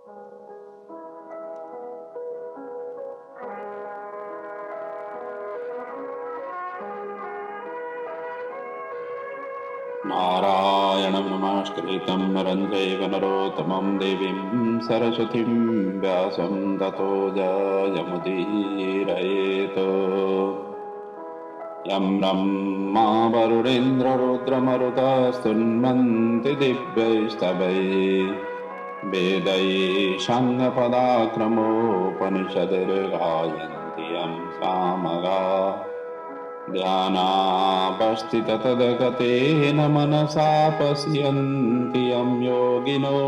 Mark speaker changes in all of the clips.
Speaker 1: नारायणं नमस्कृतं नरं चैव नरोत्तमं देवीं सरस्वतीं व्यासं ततो जयमुदीरयेत्। यं ब्रह्मा वरुणेन्द्ररुद्रमरुतस्तुन्वन्ति दिव्यैस्तवैः वेदैः साङ्गपदाक्रमोपनिषद्गायन्ति यं सामगाः। ध्यानावस्थिततद्गतेन मनसा पश्यन्ति यं योगिनो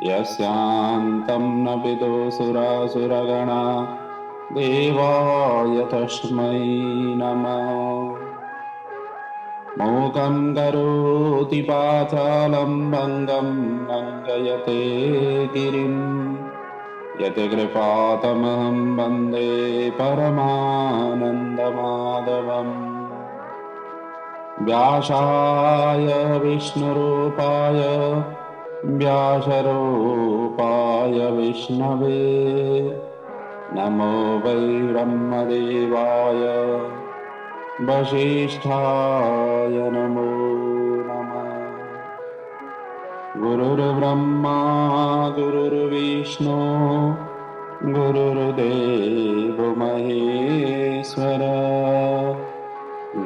Speaker 1: यस्यान्तं न विदुसुरासुरगणा देवाय तस्मै नमः। मूकं करोति पातालं भङ्गं लङ्घयते गिरिं यत्कृपातमहं वन्दे परमानन्दमाधवम्। व्यासाय विष्णुरूपाय व्यासरूपाय विष्णवे नमो वै ब्रह्मदेवाय वसिष्ठाय नमो नमः। गुरुर्ब्रह्मा गुरुर्विष्णु गुरुर्देवो महेश्वर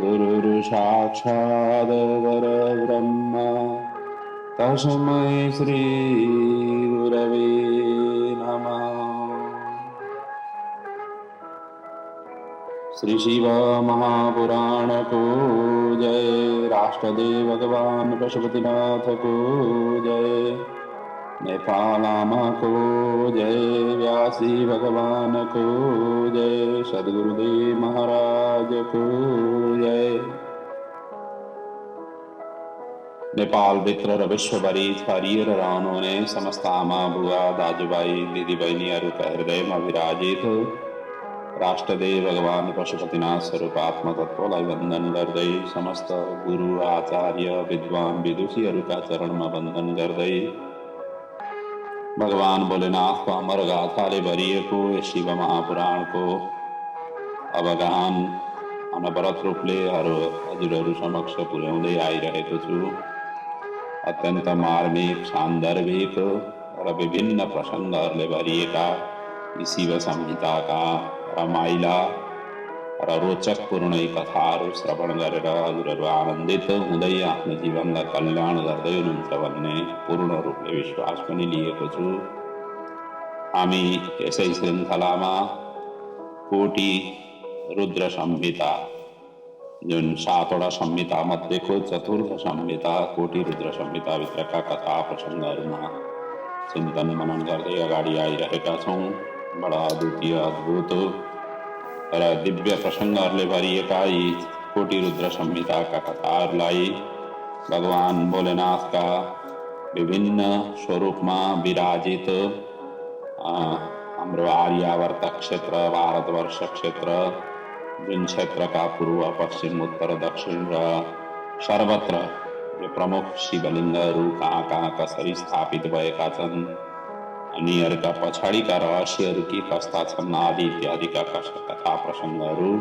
Speaker 1: गुरुर्साक्षात् परब्रह्म तस्मै श्री गुरवे नमः। श्री शिव महापुराण को जय। राष्ट्रदेव भगवान पशुपतिनाथ को जय। नेपालामा को जय। व्यासी भगवान को जय। सद्गुरुदेव महाराज को जय। नेपाल भित्र र विश्वभरि छरिएर रहनुहुने समस्त आमा बुवा दाजुभाइ दिदीबहिनीहरूका हृदयमा विराजित राष्ट्रदेव भगवान पशुपतिनाथ स्वरूप आत्मतत्वलाई वन्दन गर्दै समस्त गुरु आचार्य विद्वान विदुषीहरूका चरणमा वन्दन गर्दै भगवान भोलेनाथको अमर गाथाले भरिएको यस शिव महापुराणको अवगाहन अनवरत रूपले हजुरहरू समक्ष पुर्याउँदै आइरहेको छु। अत्यन्त मार्मिक सान्दर्भिक र विभिन्न प्रसङ्गहरूले भरिएका शिव संहिताका रमाइला र रोचक पूर्णै कथाहरू श्रवण गरेर हजुरहरू आनन्दित हुँदै आफ्नो जीवनलाई कल्याण गर्दै हुनुहुन्छ भन्ने पूर्ण रूपले विश्वास पनि लिएको छु। हामी यसै श्रृङ्खलामा कोटी रुद्र संहिता जुन 7वटा संहिता मध्येको चतुर्थ संहिता कोटी रुद्र संहिताभित्रका कथा प्रसङ्गहरूमा चिन्तन मनन गर्दै अगाडि आइरहेका छौँ। बडा अद्वितीय अद्भुत र दिव्य प्रसङ्गहरूले भरिएका यी कोटी रुद्र संहिताका कथाहरूलाई भगवान भोलेनाथका विभिन्न स्वरूपमा विराजित हाम्रो आर्यावर्त क्षेत्र भारतवर्ष क्षेत्र जुन क्षेत्रका पूर्व पश्चिम उत्तर दक्षिण र सर्वत्र यो प्रमुख शिवलिङ्गहरू कहाँ कहाँ कसरी स्थापित भएका छन् यिनीहरूका पछाडिका रहस्यहरू के कस्ता छन् आदि इत्यादिका कथा प्रसङ्गहरू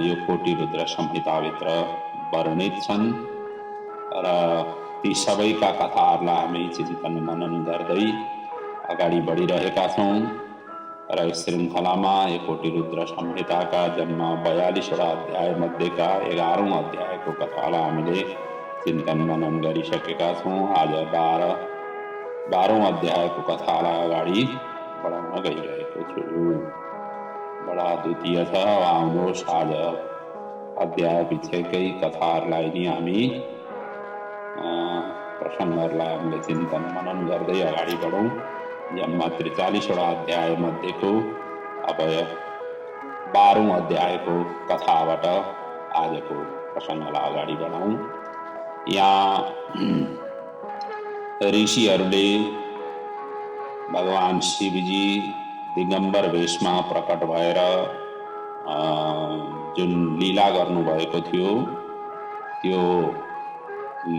Speaker 1: यो कोटी रुद्र संहिताभित्र वर्णित छन् र ती सबैका कथाहरूलाई हामी चिन्तन मनन गर्दै अगाडि बढिरहेका छौँ। र यस श्रृङ्खलामा यो कोटी रुद्र संहिताका जम्मा 42वटा अध्याय मध्येका 11औं अध्यायको कथालाई हामीले चिन्तन मनन गरिसकेका छौँ। आज 12औं अध्यायको कथालाई अगाडि बढाउन गइरहेको छु। बडा द्वितीय छ। आउनुहोस् आज अध्याय पछिकै कथाहरूलाई नि हामी प्रसङ्गहरूलाई हामीले चिन्तन मनन गर्दै अगाडि बढौँ। जम्मा 43वटा अध्याय मध्येको अब 12औं अध्यायको कथाबाट आजको प्रसङ्गलाई अगाडि बढाउँ। यहाँ ऋषिहरूले भगवान शिवजी दिगम्बर वेशमा प्रकट भएर जुन लीला गर्नुभएको थियो त्यो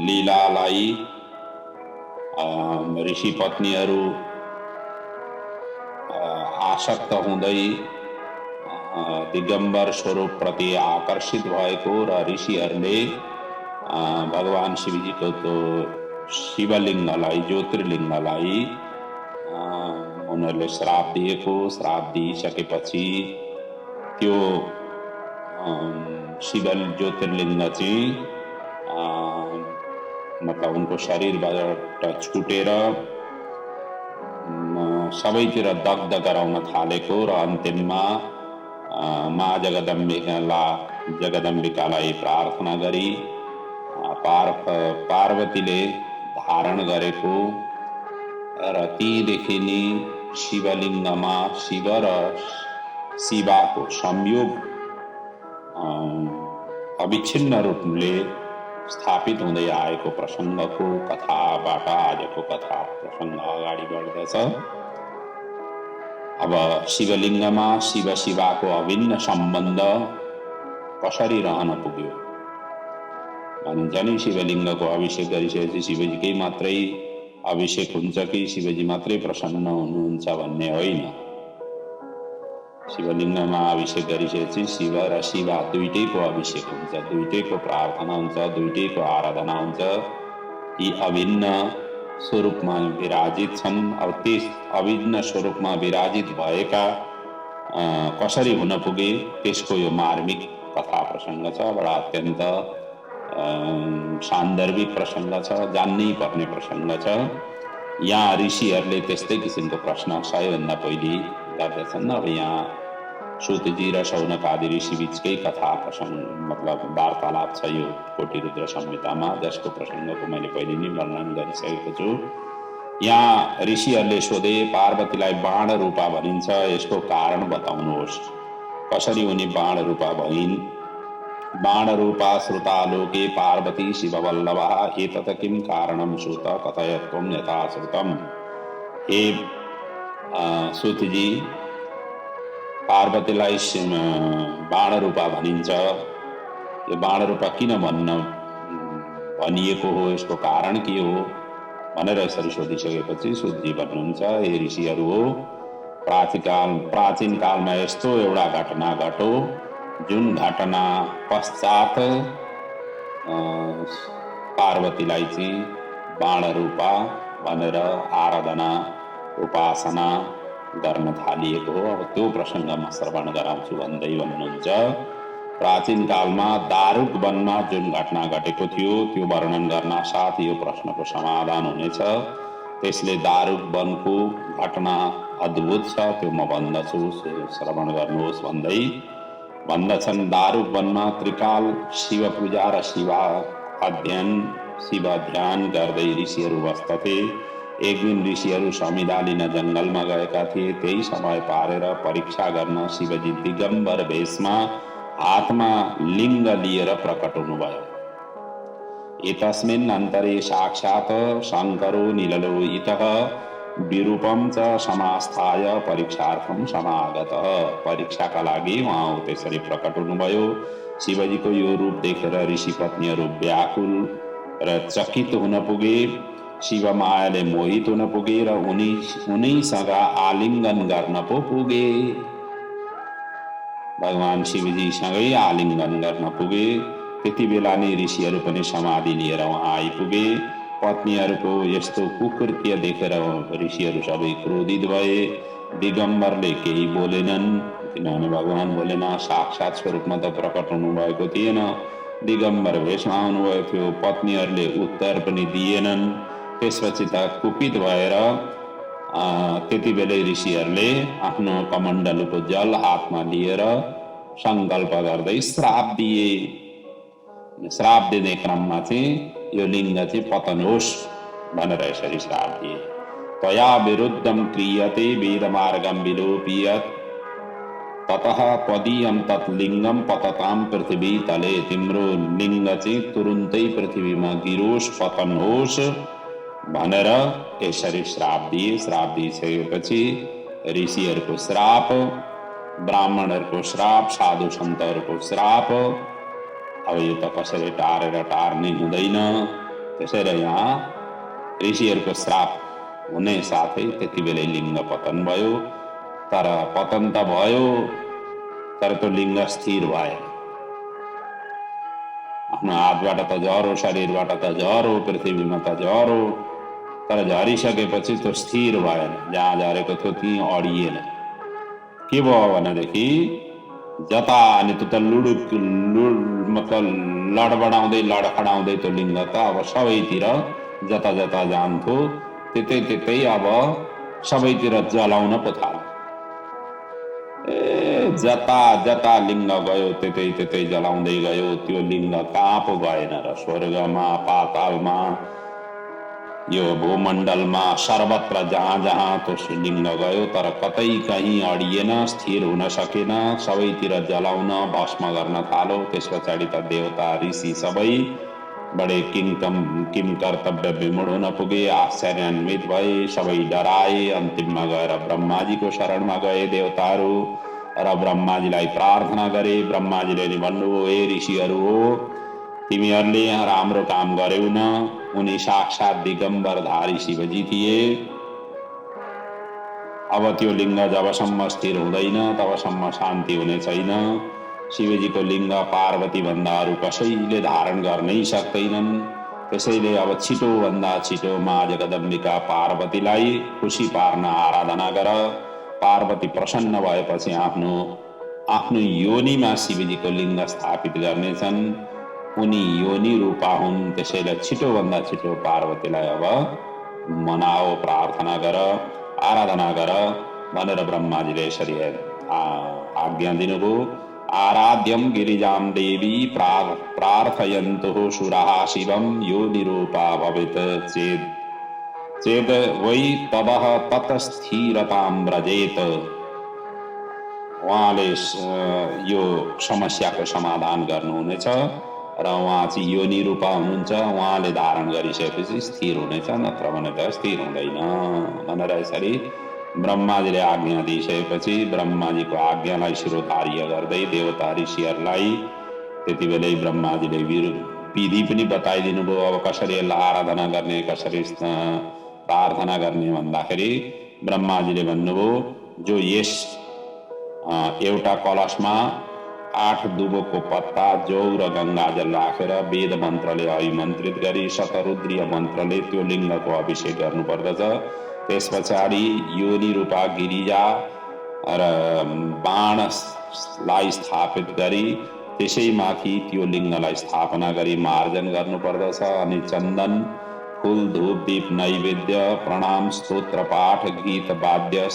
Speaker 1: लीलालाई ऋषि पत्नीहरू आसक्त हुँदै दिगम्बर स्वरूप प्रति आकर्षित भएको र ऋषिहरूले भगवान शिवजीको त्यो शिवलिङ्गलाई ज्योतिर्लिङ्गलाई उनीहरूले श्राप दिइसकेपछि त्यो शिव ज्योतिर्लिङ्ग चाहिँ मतलब उनको शरीरबाट छुटेर सबैतिर दग्ध गराउन थालेको र अन्तिममा मा जगदम्बिकालाई प्रार्थना गरी पार्वतीले धारण गरेको र तीदेखि नै शिवलिङ्गमा शिव र शिवाको संयोग अविच्छिन्न रूपले स्थापित हुँदै आएको प्रसङ्गको कथाबाट आजको कथा प्रसङ्ग अगाडि बढ्दछ। अब शिवलिङ्गमा शिव शिवाको अभिन्न सम्बन्ध कसरी रहन पुग्यो भनिन्छ नि। शिवलिङ्गको अभिषेक गरिसकेपछि शिवजीकै मात्रै अभिषेक हुन्छ कि शिवजी मात्रै प्रसन्न हुनुहुन्छ भन्ने होइन। शिवलिङ्गमा अभिषेक गरिसकेपछि शिव र शिवा दुईटैको अभिषेक हुन्छ, दुईटैको प्रार्थना हुन्छ, दुईटैको आराधना हुन्छ। यी अभिन्न स्वरूपमा विराजित छन्। अब त्यस अभिन्न स्वरूपमा विराजित भएका कसरी हुन पुगे त्यसको यो मार्मिक कथा प्रसङ्ग छ। बडा अत्यन्त सान्दर्भिक प्रसङ्ग छ, जान्नै पर्ने प्रसङ्ग छ। यहाँ ऋषिहरूले त्यस्तै किसिमको प्रश्न सबैभन्दा पहिले गर्दछन्। अब यहाँ सूतजी र शौनक आदि ऋषि बीचकै कथा प्रसङ्ग मतलब वार्तालाप छ यो कोटिरुद्र संहितामा, जसको प्रसङ्गको मैले पहिले नै वर्णन गरिसकेको छु। यहाँ ऋषिहरूले सोधे पार्वतीलाई बाण रूपा भनिन्छ, यसको कारण बताउनुहोस्, कसरी उनी बाण रूपा भइन्? बाण रूपा श्रुतालोके पार्वती शिववल्लभः एतत् किं कारणं सूत कथयत्वं यथा श्रुतम्। हे सूतजी, पार्वतीलाई बाण रूपा भनिन्छ, यो बाण रूपा किन भनिएको हो, यसको कारण के हो भनेर यसरी सोधिसकेपछि सूतजी भन्नुहुन्छ, हे ऋषिहरू हो, प्राचीन कालमा यस्तो एउटा घटना घट्यो जुन घटना पश्चात पार्वतीलाई चाहिँ बाण रूपा भनेर आराधना उपासना गर्न थालिएको हो। अब त्यो प्रसङ्गमा श्रवण गराउँछु भन्दै भन्नुहुन्छ, प्राचीन कालमा दारुक वनमा जुन घटना घटेको थियो त्यो वर्णन गर्न साथ यो प्रश्नको समाधान हुनेछ। त्यसले दारुक वनको घटना अद्भुत छ, त्यो म भन्दछु, श्रवण गर्नुहोस् भन्दै भन्दछन्। दारुक वनमा त्रिकाल शिव पूजा र शिव ध्यान गर्दै ऋषिहरू बस्दथे। एक दिन ऋषिहरू समिधा लिन जङ्गलमा गएका थिए। त्यही समय पारेर परीक्षा गर्न शिवजी दिगम्बर भेषमा हातमा लिङ्ग लिएर प्रकट हुनुभयो। एतस्मिन् अन्तरे साक्षात् शङ्करो निललो इतः विरूपम च समास्थाय परीक्षार्थम समागतः। परीक्षाका लागि उहाँ त्यसरी प्रकट हुनुभयो। शिवजीको यो रूप देखेर ऋषि पत्नीहरू व्याकुल र चकित हुन पुगे, शिव मायाले मोहित हुन पुगे र उनीसँग आलिङ्गन गर्न पो पुगे। भगवान शिवजीसँगै आलिङ्गन गर्न पुगे। त्यति बेला नै ऋषिहरू पनि समाधि लिएर उहाँ आइपुगे। पत्नीहरूको यस्तो कुकृत्य देखेर ऋषिहरू सबै क्रोधित भए। दिगम्बरले केही बोलेनन्, किनभने भगवान बोलेन, साक्षात स्वरूपमा त प्रकट हुनुभएको थिएन, दिगम्बर भेषमा आउनुभएको थियो। पत्नीहरूले उत्तर पनि दिएनन्। त्यसपछि त कुपित भएर त्यति बेलै ऋषिहरूले आफ्नो कमण्डलुको जल हातमा लिएर सङ्कल्प गर्दै श्राप दिए। श्राप दिने क्रममा चाहिँ यो लिङ्ग चाहिँ पतन होस् भनेर यसरी श्राप दिए। त्वया विरुद्धं क्रियते वेदमार्गं विलोपियत् ततः त्वदीयं तत् लिङ्गं पततां पृथ्वी तले। तिम्रो लिङ्ग चाहिँ तुरुन्तै पृथ्वीमा गिरोस्, पतन होस् भनेर यसरी श्राप दिए। श्राप दिइसकेपछि ऋषिहरूको श्राप, ब्राह्मणहरूको श्राप, साधु सन्तहरूको श्राप, अब यो त कसरी टारेर टार्ने हुँदैन। त्यसैले यहाँ ऋषिहरूको श्राप हुने साथै त्यति बेलै लिङ्ग पतन भयो। तर पतन त भयो, तर त्यो लिङ्ग स्थिर भएन। आफ्नो हातबाट त झरो, शरीरबाट त झरो, पृथ्वीमा त झरो, तर झरिसकेपछि त्यो स्थिर भएन। जहाँ झरेको थियो त्यहीँ अडिएन। के भयो भनेदेखि जता अनि त्यो त मतलब लडबडाउँदै लडखडाउँदै त्यो लिङ्ग त अब सबैतिर जता जता जान्थ्यो त्यतै त्यतै अब सबैतिर जलाउन पो थाल्यो। जता जता लिङ्ग गयो त्यतै त्यतै जलाउँदै गयो। त्यो लिङ्ग कहाँ पो गएन र? स्वर्गमा, पातालमा, यो भूमण्डलमा, सर्वत्र जहाँ जहाँ त्यो लिङ्ग गयो, तर कतै कहीँ अडिएन, स्थिर हुन सकेन। सबैतिर जलाउन, भस्म गर्न थाल्यो। त्यस पछाडि त देवता ऋषि सबै बडे किम कर्तव्य विमूढ हुन पुगे, आश्चर्यान्वित भए, सबै डराए। अन्तिममा गएर ब्रह्माजीको शरणमा गए देवताहरू र ब्रह्माजीलाई प्रार्थना गरे। ब्रह्माजीले नि भन्नुभयो, हे ऋषिहरू हो, तिमीहरूले राम्रो काम गर्यौ न। उनी साक्षात दिगम्बरधारी शिवजी थिए। अब त्यो लिङ्ग जबसम्म स्थिर हुँदैन तबसम्म शान्ति हुने छैन। शिवजीको लिङ्ग पार्वती भन्दा अरू कसैले धारण गर्नै सक्दैनन्। त्यसैले अब छिटोभन्दा छिटो माँ जगदम्बिका पार्वतीलाई खुसी पार्न आराधना गर। पार्वती प्रसन्न भएपछि आफ्नो योनिमा शिवजीको लिङ्ग स्थापित गर्नेछन्। उनी योनि रूपा हुन्। त्यसैले छिटोभन्दा छिटो पार्वतीलाई अब मनाओ, प्रार्थना गर, आराधना गर भनेर ब्रह्माजीले यसरी आज्ञा दिनुभयो। आराध्यम गिरिजां देवी प्रार्थयन्तु सुराः शिवं योनिरूपा भवेत् चेद वै ततः तत्स्थिरतां व्रजेत। उहाँले यो समस्याको समाधान गर्नुहुनेछ र उहाँ चाहिँ योनि रूपा हुनुहुन्छ। उहाँले धारण गरिसकेपछि स्थिर हुनेछ, नत्र भने त स्थिर हुँदैन भनेर यसरी ब्रह्माजीले आज्ञा दिइसकेपछि ब्रह्माजीको आज्ञालाई शिरोधार्य गर्दै देवता ऋषिहरूलाई त्यति बेलै ब्रह्माजीले विधि पनि बताइदिनु भयो। अब कसरी यसलाई आराधना गर्ने, कसरी प्रार्थना गर्ने भन्दाखेरि ब्रह्माजीले भन्नुभयो, जो यस एउटा कलशमा 8 दुबोको पत्ता, जौ र गङ्गाजल राखेर वेद मन्त्रले अभिमन्त्रित गरी शतरुद्रीय मन्त्रले त्यो लिङ्गको अभिषेक गर्नुपर्दछ। त्यस पछाडि योनि रूपा गिरिजा र बाणलाई स्थापित गरी त्यसैमाथि त्यो लिङ्गलाई स्थापना गरी मार्जन गर्नुपर्दछ। अनि चन्दन, फूल, धूप, दीप, नैवेद्य, प्रणाम, स्तोत्र पाठ, गीत, वाद्य,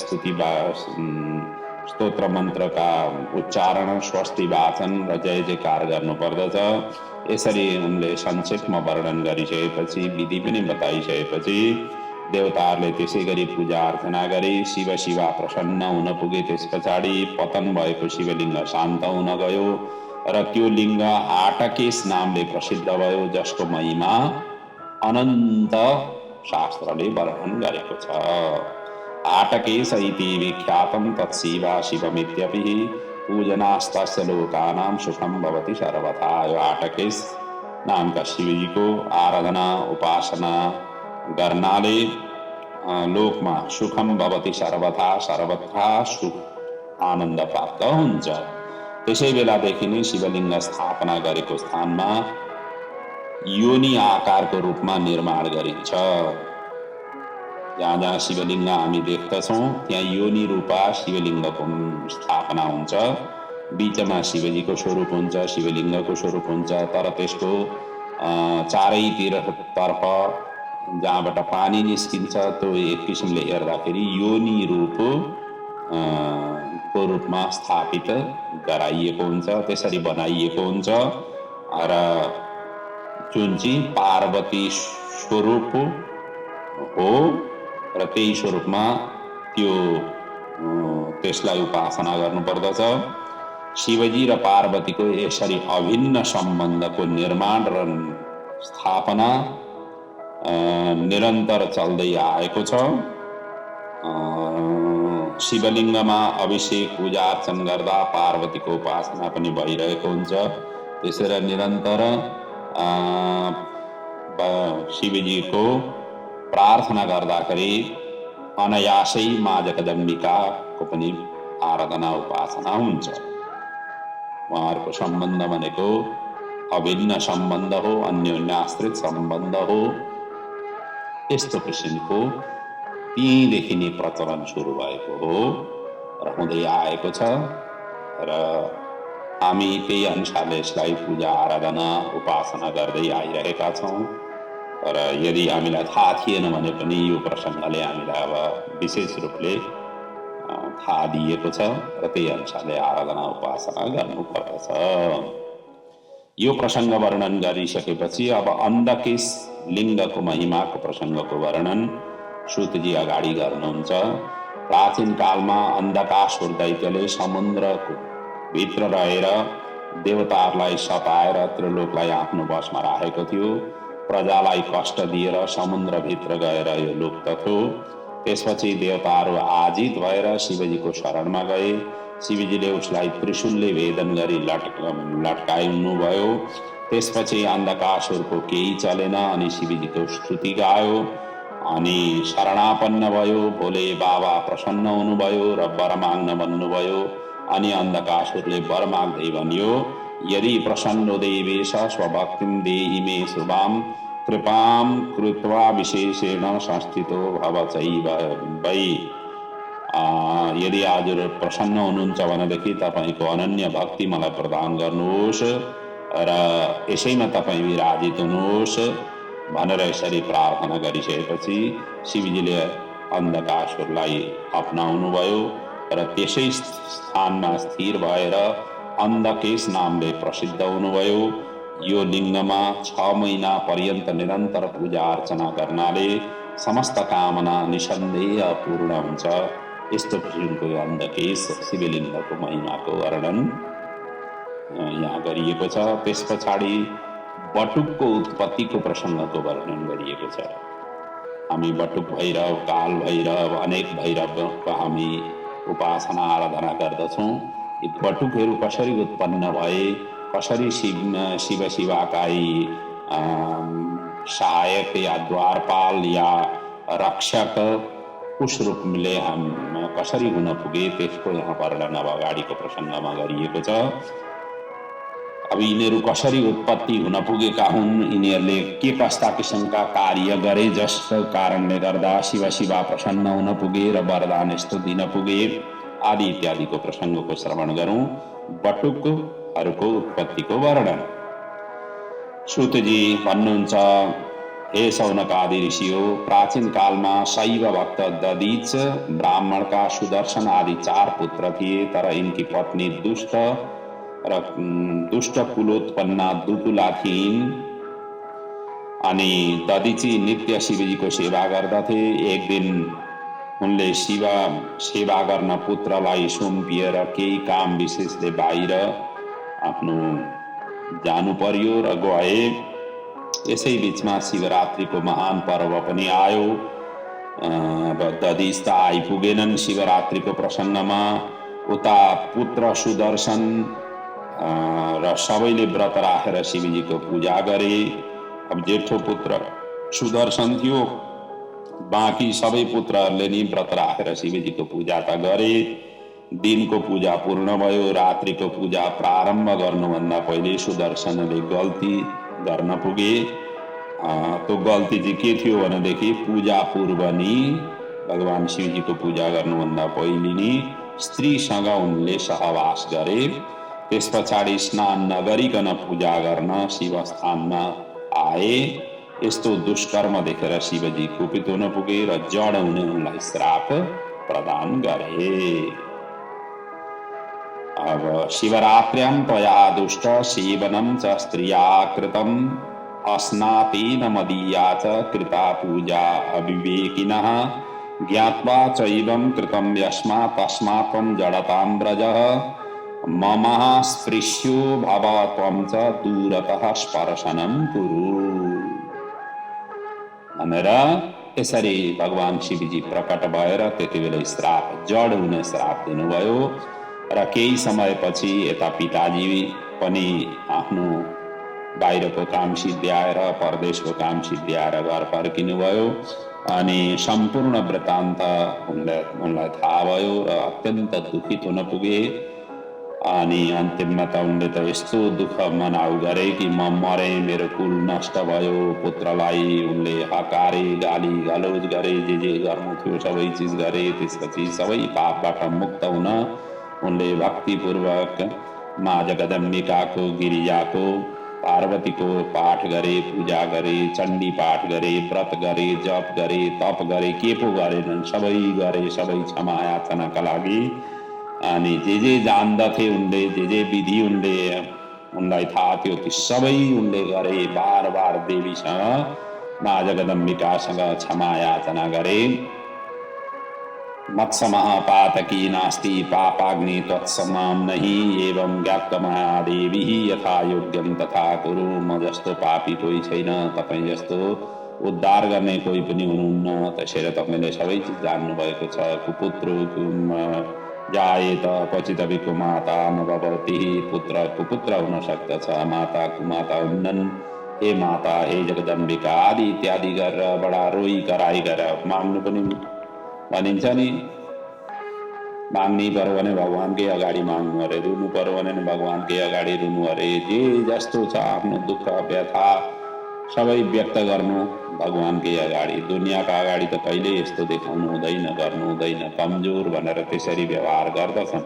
Speaker 1: स्तोत्र मन्त्रका उच्चारण, स्वस्ति वाचन र जय जयकार गर्नुपर्दछ। यसरी उनले संक्षेपमा वर्णन गरिसकेपछि, विधि पनि बताइसकेपछि देवताहरूले त्यसै गरी पूजा अर्चना गरे। शिवा प्रसन्न हुन पुगे। त्यस पछाडि पतन भएको शिवलिङ्ग शान्त हुन गयो र त्यो लिङ्ग हाटकेश नामले प्रसिद्ध भयो, जसको महिमा अनन्त शास्त्रले वर्णन गरेको छ। हाटकेश इति विख्यातं तत्शिवा शिवमित्यपि पूजनास्तस्य लोकानां सुखं भवति सर्वथा। यो हाटकेश नामका शिवजीको आराधना उपासना गर्नाले लोकमा सुखम भवति सर्वथा, सर्वथा सुख आनन्द प्राप्त हुन्छ। त्यसै बेलादेखि नै शिवलिङ्ग स्थापना गरेको स्थानमा योनि आकारको रूपमा निर्माण गरिन्छ। जहाँ जहाँ शिवलिङ्ग हामी देख्दछौँ त्यहाँ योनि रूपा शिवलिङ्गको स्थापना हुन्छ। बीचमा शिवजीको स्वरूप हुन्छ, शिवलिङ्गको स्वरूप हुन्छ, तर त्यसको चारैतिरतर्फ जहाँबाट पानी निस्किन्छ त्यो एक किसिमले हेर्दाखेरि योनि रूपको रूपमा स्थापित गराइएको हुन्छ, त्यसरी बनाइएको हुन्छ। र जुन चाहिँ पार्वती स्वरूप हो र त्यही स्वरूपमा त्यसलाई उपासना गर्नुपर्दछ। शिवजी र पार्वतीको यसरी अभिन्न सम्बन्धको निर्माण र स्थापना निरन्तर चल्दै आएको छ। शिवलिङ्गमा अभिषेक पूजा अर्चन गर्दा पार्वतीको उपासना पनि भइरहेको हुन्छ। त्यसरी निरन्तर शिवजीको प्रार्थना गर्दाखेरि अनायासै माँ जगदम्बिकाको पनि आराधना उपासना हुन्छ। उहाँहरूको सम्बन्ध भनेको अभिन्न सम्बन्ध हो, अन्योन्याश्रित सम्बन्ध हो। यस्तो किसिमको तीदेखि नै प्रचलन सुरु भएको हो र हुँदै आएको छ र हामी त्यही अनुसारले यसलाई पूजा आराधना उपासना गर्दै आइरहेका छौँ। र यदि हामीलाई थाहा थिएन भने पनि यो प्रसङ्गले हामीलाई अब विशेष रूपले थाहा दिएको छ र त्यही अनुसारले आराधना उपासना गर्नुपर्दछ। यो प्रसङ्ग वर्णन गरिसकेपछि अब अन्धकेश लिङ्गको महिमाको प्रसङ्गको वर्णन सूतजी अगाडि गर्नुहुन्छ। प्राचीन कालमा अन्धकासुर दैत्यले समुद्रको भित्र रहेर देवताहरूलाई सताएर त्रिलोकलाई आफ्नो वशमा राखेको थियो। प्रजालाई कष्ट दिएर समुद्रभित्र गएर यो लुप्त थियो। त्यसपछि देवताहरू आजित भएर शिवजीको शरणमा गए। शिवजीले उसलाई त्रिशूलले भेदन गरी लट्काउनु भयो। त्यसपछि अन्धकासुरको केही चलेन अनि शिवजीको स्तुति गायो अनि शरणापन्न भयो। भोले बाबा प्रसन्न हुनुभयो र वर माग्न भन्नुभयो। अनि अन्धकासुरले वर माग्दै भन्यो, यदि प्रसन्नो देवेश स्वभक्तिं देहि मे शुभां कृपां कृत्वा विशेषेण संस्थितो भव चैव वै। यदि हजुर प्रसन्न हुनुहुन्छ भनेदेखि तपाईँको अनन्य भक्ति मलाई प्रदान गर्नुहोस् र यसैमा तपाईँ विराजित हुनुहोस् भनेर यसरी प्रार्थना गरिसकेपछि शिवजीले अन्धकासुरलाई अपनाउनु भयो र त्यसै स्थानमा स्थिर भएर अन्धकेश नामले प्रसिद्ध हुनुभयो। यो लिङ्गमा 6 महिना पर्यन्त निरन्तर पूजा अर्चना गर्नाले समस्त कामना निसन्देह पूर्ण हुन्छ। यस्तो किसिमको अन्धकेश शिवलिङ्गको महिमाको वर्णन यहाँ गरिएको छ। त्यस पछाडि बटुकको उत्पत्तिको प्रसङ्गको वर्णन गरिएको छ। हामी बटुक भैरव, काल भैरव, अनेक भैरवको हामी उपासना आराधना गर्दछौँ। यी बटुकहरू कसरी उत्पन्न भए, कसरी शिव शिवाका सहायक या द्वारपाल या रक्षक उस रूपले कसरी हुन पुगे त्यसको यहाँ वर्णन अब अगाडिको प्रसङ्गमा गरिएको छ। अब यिनीहरू कसरी उत्पत्ति हुन पुगेका हुन्, यिनीहरूले के कस्ता किसिमका कार्य गरे जसको कारणले गर्दा शिव शिवा प्रसन्न हुन पुगे र वरदान यस्तो दिन पुगे आदि इत्यादिको प्रसङ्गको श्रवण गरौँ। बटुकहरूको उत्पत्तिको वर्णन सूतजी भन्नुहुन्छ, हे शौनकादि ऋषियो, प्राचीन कालमा शैव भक्त ददीच ब्राह्मणका सुदर्शन आदि 4 पुत्र थिए। तर यिनकी पत्नी दुष्ट कुलोत्पन्ना दुतुला थिइन् अनि ददीची नित्य शिवजीको सेवा गर्दथे। एक दिन उनले शिव सेवा गर्न पुत्रलाई सुम्पिएर केही काम विशेषले बाहिर आफ्नो जानु पर्यो र गए। यसै बीचमा शिवरात्रिको महान पर्व पनि आयो। ददीच त आइपुगेनन् शिवरात्रिको प्रसङ्गमा। उता पुत्र सुदर्शन र सबैले व्रत राखेर शिवजीको पूजा गरे। अब जेठो पुत्र सुदर्शन थियो, बाँकी सबै पुत्रहरूले नि व्रत राखेर शिवजीको पूजा त गरे। दिनको पूजा पूर्ण भयो। रात्रिको पूजा प्रारम्भ गर्नुभन्दा पहिले सुदर्शनले गल्ती गर्न पुगे। त्यो गल्ती चाहिँ के थियो भनेदेखि पूजा पूर्व नि भगवान शिवजीको पूजा गर्नुभन्दा पहिले नि स्त्रीसँग उनले सहवास गरे। त्यस पछाडि स्नान नगरिकन पूजा गर्न शिवस्थानमा आए। यस्तो दुष्कर्म देखेर शिवजी कुपित हुन पुगे र जड हुने उनलाई श्राप प्रदान गरे। अब शिवरात्र्यां त्वया दुष्ट सेवनं च स्त्रिया कृतं अस्नातेन मदीया च कृता पूजा अविवेकिनः ज्ञात्वा चैवं कृतं यस्मात् तस्मात् त्वं जडतां व्रजः मम स्पृश्यो भव त्वं च दूरतः स्पर्शनं कुरु भनेर यसरी भगवान शिवजी प्रकट भएर त्यति बेला श्राप जड हुने श्राप दिनुभयो। र केही समयपछि यता पिताजी पनि आफ्नो बाहिरको काम सिद्ध्याएर परदेशको काम सिद्ध्याएर घर फर्किनु भयो अनि सम्पूर्ण वृत्तान्त उनलाई थाहा भयो र अत्यन्त दुखित हुन पुगे। अनि अन्तिममा त उनले त यस्तो दुःख मनाउ गरे कि म मरे, मेरो कुल नष्ट भयो। पुत्रलाई उनले हकारे, गाली गलौज गरे, जे गर्नु थियो सबै चिज गरे। त्यसपछि सबै पापबाट मुक्त हुन उनले भक्तिपूर्वक माँ जगदम्बिकाको, गिरिजाको, पार्वतीको पाठ गरे, पूजा गरे, चण्डी पाठ गरे, व्रत गरे, जप गरे, तप गरे, के पो गरेनन् सबै गरे, सबै क्षमा याचनाका लागि। अनि जे जान्दथे उनले, जे विधि उनले उनलाई थाहा थियो ती सबै उनले गरे। बार बार देवीसँग, माँ जगदम्बिकासँग क्षमा याचना गरे। मत्समः पातकी नास्ति पापाग्नि त्वत्समां नहि, एवं ज्ञातमया देवी यथा योग्यम तथा कुरु। म जस्तो पापी कोही छैन, तपाईँ जस्तो उद्धार गर्ने कोही पनि हुनुहुन्न। त्यसैले तपाईँले सबै चिज जान्नुभएको छ। कुपुत्रो जायेत क्वचित कुमाता न भवति, पुत्र कुपुत्र हुन सक्दछ, माता कुमाता हुन्नन्। हे माता, हे जगदम्बिका आदि इत्यादि गरेर बडा रोई कराई गरेर माग्नु पनि भनिन्छ नि। माग्नै पर्यो भने भगवानकै अगाडि माग्नु अरे, रुनु पर्यो भने भगवानकै अगाडि रुनु अरे। जे जस्तो छ आफ्नो दुःख व्यथा सबै व्यक्त गर्नु भगवानकै अगाडि। दुनियाँका अगाडि त कहिल्यै यस्तो देखाउनु हुँदैन, गर्नु हुँदैन। कमजोर भनेर त्यसरी व्यवहार गर्दछन्।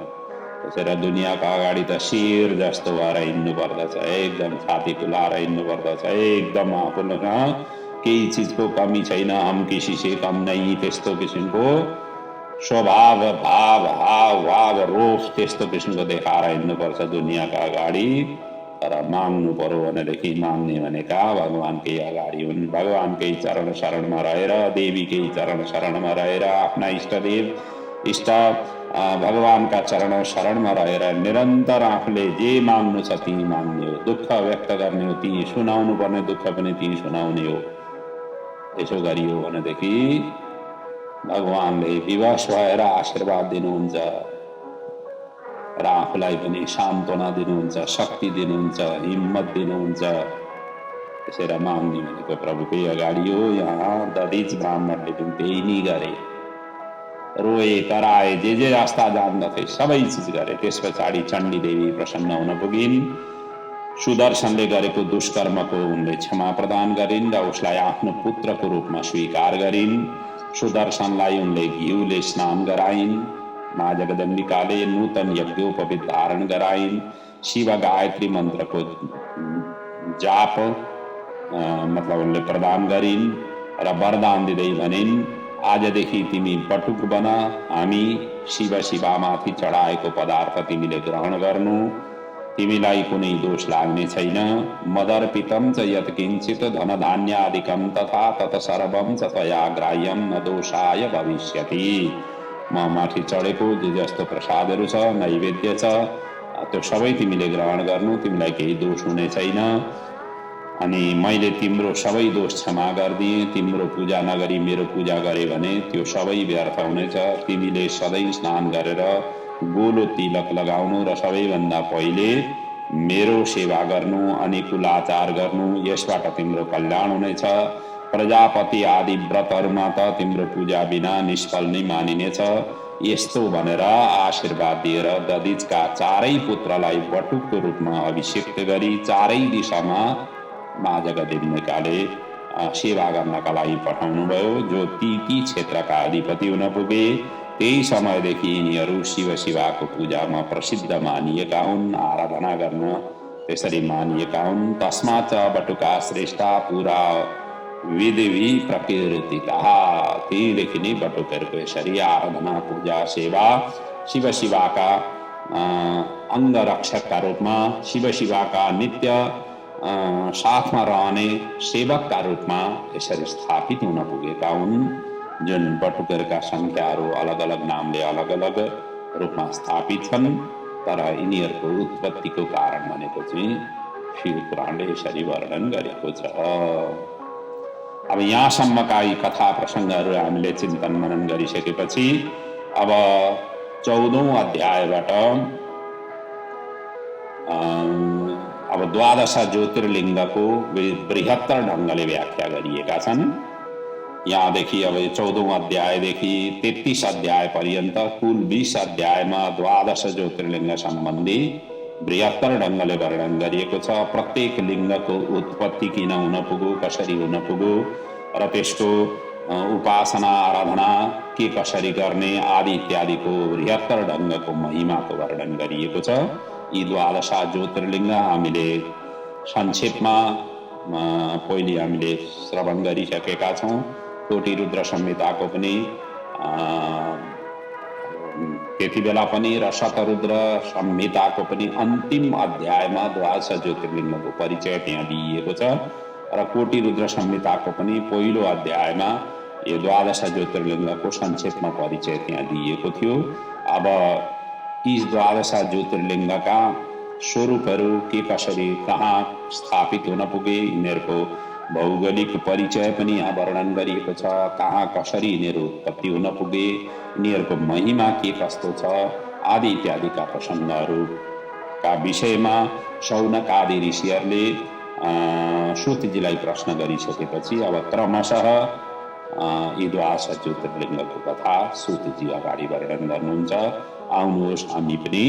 Speaker 1: त्यसैले दुनियाँका अगाडि त शेर जस्तो भएर हिँड्नु पर्दछ, एकदम छाती फुलाएर हिँड्नु पर्दछ, एकदम आफूसँग केही चिजको कमी छैन, हम किसी से कम नहीं, त्यस्तो किसिमको स्वभाव, भाव, हाव भाव, रोष त्यस्तो किसिमको देखाएर हिँड्नुपर्छ दुनियाँका अगाडि। तर माग्नु पर्यो भनेदेखि माग्ने भनेका भगवानकै अगाडि हुन्। भगवानकै चरण शरणमा रहेर, देवीकै चरण शरणमा रहेर, आफ्ना इष्टदेव इष्ट भगवानका चरण शरणमा रहेर निरन्तर आफूले जे माग्नु छ ती माग्ने हो। दुःख व्यक्त गर्ने हो ती सुनाउनु पर्ने, दुःख पनि ती सुनाउने हो। यसो गरियो भनेदेखि भगवानले विवश भएर आशीर्वाद दिनुहुन्छ र आफूलाई पनि सान्त्वना दिनुहुन्छ, शक्ति दिनुहुन्छ, हिम्मत दिनुहुन्छ। त्यसैले माग्ने भनेको प्रभुकै अगाडि हो। यहाँ दधिच ब्राह्मणले पनि त्यही नै गरे, रोए कराए, जे रास्ता जान्दथे सबै चिज गरे। त्यस पछाडि चण्डी देवी प्रसन्न हुन पुगिन्। सुदर्शनले गरेको दुष्कर्मको उनले क्षमा प्रदान गरिन् र उसलाई आफ्नो पुत्रको रूपमा स्वीकार गरिन्। सुदर्शनलाई उनले घिउले स्नान गराइन्। माँ जगदम्बिकाले नूतन यज्ञोपवीत धारण गराइन्। शिव गायत्री मन्त्रको जाप मतलब उनले प्रदान गरिन् र वरदान दिँदै भनिन्, आजदेखि तिमी बटुक बन, हामी शिव शिवामाथि चढाएको पदार्थ तिमीले ग्रहण गर्नु, तिमीलाई कुनै दोष लाग्ने छैन। मदर्पितं च यत्किञ्चित् धनधान्यादिकं तथा तत् सर्वं च त्वया ग्राह्यं न दोषाय भविष्यति। म माथि चढेको जे जस्तो प्रसादहरू छ, नैवेद्य छ, त्यो सबै तिमीले ग्रहण गर्नु, तिमीलाई केही दोष हुने छैन। अनि मैले तिम्रो सबै दोष क्षमा गरिदिएँ। तिम्रो पूजा नगरी मेरो पूजा गरे भने त्यो सबै व्यर्थ हुनेछ। तिमीले सधैँ स्नान गरेर गोलो तिलक लगाउनु र सबैभन्दा पहिले मेरो सेवा गर्नु अनि कुलाचार गर्नु, यसबाट तिम्रो कल्याण हुनेछ। प्रजापति आदि व्रतहरूमा त तिम्रो पूजा बिना निष्फल नै मानिनेछ। यस्तो भनेर आशीर्वाद दिएर दधिचका चारै पुत्रलाई बटुकको रूपमा अभिषेक गरी चारै दिशामा माँ जगदम्बिकाले सेवा गर्नका लागि पठाउनु भयो, जो ती क्षेत्रका अधिपति हुन पुगे। त्यही समयदेखि यिनीहरू शिव शिवाको पूजामा प्रसिद्ध मानिएका हुन्, आराधना गर्न त्यसरी मानिएका हुन्। तस्मात् बटुका श्रेष्ठा पुरा विधिवि प्रकीर्तिता। त्यहीदेखि नै बटुकहरूको यसरी आराधना, पूजा, सेवा शिव शिवाका अङ्गरक्षकका रूपमा, शिव शिवाका नित्य साथमा रहने सेवकका रूपमा यसरी स्थापित हुन पुगेका हुन्। जुन बटुकहरूका सङ्ख्याहरू अलग अलग नामले अलग अलग रूपमा स्थापित छन्, तर यिनीहरूको उत्पत्तिको कारण भनेको चाहिँ शिव पुराणले यसरी वर्णन गरेको छ। अब यहाँसम्मका यी कथा प्रसङ्गहरू हामीले चिन्तन मनन गरिसकेपछि अब 14औं अध्यायबाट अब 12 ज्योतिर्लिङ्गको बृहत्तर ढङ्गले व्याख्या गरिएका छन्। यहाँदेखि अब 14औं अध्यायदेखि 33 अध्याय पर्यन्त कुल 20 अध्यायमा 12 ज्योतिर्लिङ्ग सम्बन्धी बृहत्तर ढङ्गले वर्णन गरिएको छ। प्रत्येक लिङ्गको उत्पत्ति किन हुन पुग्यो, कसरी हुन पुग्यो र त्यसको उपासना आराधना के कसरी गर्ने आदि इत्यादिको बृहत्तर ढङ्गको महिमाको वर्णन गरिएको छ। यी 12 ज्योतिर्लिङ्ग हामीले संक्षेपमा पहिले हामीले श्रवण गरिसकेका छौँ। कोटी रुद्र संहिताको पनि त्यति बेला पनि र शतरुद्र संहिताको पनि अन्तिम अध्यायमा 12 ज्योतिर्लिङ्गको परिचय त्यहाँ दिइएको छ र कोटी रुद्र संहिताको पनि पहिलो अध्यायमा यो 12 ज्योतिर्लिङ्गको संक्षेपमा परिचय त्यहाँ दिइएको थियो। अब यी 12 ज्योतिर्लिङ्गका स्वरूपहरू के कसरी कहाँ स्थापित हुन पुगे, यिनीहरूको भौगोलिक परिचय पनि यहाँ वर्णन गरिएको छ। कहाँ कसरी यिनीहरू उत्पत्ति हुन पुगे, यिनीहरूको महिमा के कस्तो छ आदि इत्यादिका प्रसङ्गहरूका विषयमा शौनक आदि ऋषिहरूले श्रुतिजीलाई प्रश्न गरिसकेपछि अब क्रमशः यी 12 ज्योतिर्लिङ्गको कथा श्रुतिजी अगाडि वर्णन गर्नुहुन्छ। आउनुहोस् हामी पनि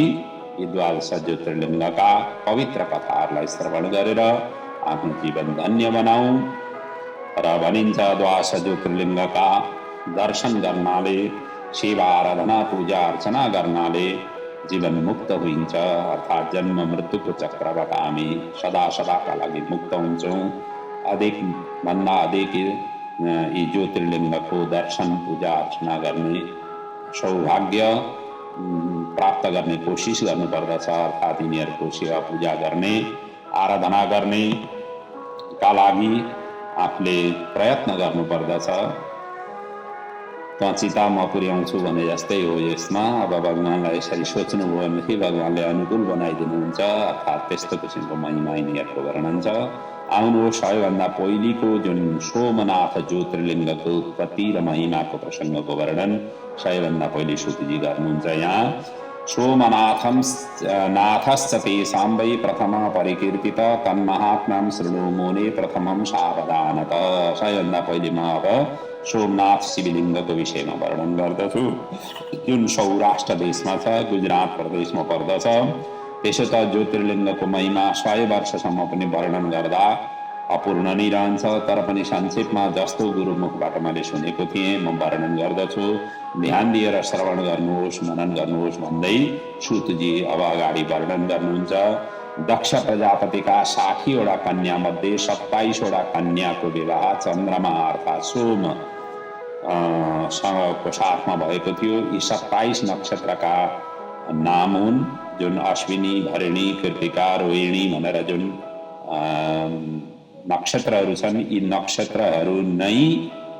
Speaker 1: यी 12 ज्योतिर्लिङ्गका पवित्र कथाहरूलाई श्रवण गरेर आफ्नो जीवन धन्य बनाऊ र भनिन्छ 12 ज्योतिर्लिङ्गका दर्शन गर्नाले, सेवा आराधना पूजा अर्चना गर्नाले जीवन मुक्त होइन्छ, अर्थात् जन्म मृत्युको चक्रबाट हामी सदा सदाका लागि मुक्त हुन्छौँ। अधिक भन्दा अधिक यी ज्योतिर्लिङ्गको दर्शन पूजा अर्चना गर्ने सौभाग्य प्राप्त गर्ने कोसिस गर्नुपर्दछ, अर्थात् यिनीहरूको सेवा पूजा गर्ने आराधना गर्ने का लागि आफूले प्रयत्न गर्नुपर्दछ। चिता म पुर्याउँछु भने जस्तै हो यसमा। अब भगवान्लाई यसरी सोच्नुभयो भनेदेखि भगवान्ले अनुकूल बनाइदिनुहुन्छ, अर्थात् त्यस्तो किसिमको महिमा यिनीहरूको वर्णन छ। आउनुहोस् सबैभन्दा पहिलेको जुन सोमनाथ ज्योतिर्लिङ्गको उत्पत्ति र महिमाको प्रसङ्गको वर्णन सबैभन्दा पहिले श्रुतिजी गर्नुहुन्छ। यहाँ सोमनाथं नाथश्च तेषां वै प्रथमः परिकीर्तित तन्महात्म्यं शृणु मुने प्रथमं सावधानत। सबैभन्दा पहिले म अब सोमनाथ शिवलिङ्गको विषयमा वर्णन गर्दछु, जुन सौराष्ट्र देशमा छ, गुजरात प्रदेशमा पर्दछ। त्यसो त ज्योतिर्लिङ्गको महिमा 100 वर्षसम्म पनि वर्णन गर्दा अपूर्ण नै रहन्छ, तर पनि संक्षेपमा जस्तो गुरुमुखबाट मैले सुनेको थिएँ म वर्णन गर्दछु। ध्यान दिएर श्रवण गर्नुहोस्, मनन गर्नुहोस् भन्दै सूतजी अब अगाडि वर्णन गर्नुहुन्छ। दक्ष प्रजापतिका 60वटा कन्या मध्ये 27वटा कन्याको विवाह चन्द्रमा अर्थात् सोम सँगको साथमा भएको थियो। यी 27 नक्षत्रका नाम हुन्, जुन अश्विनी, भरिणी, कृतिका, रोहिणी भनेर जुन नक्षत्रहरू छन्। यी नक्षत्रहरू नै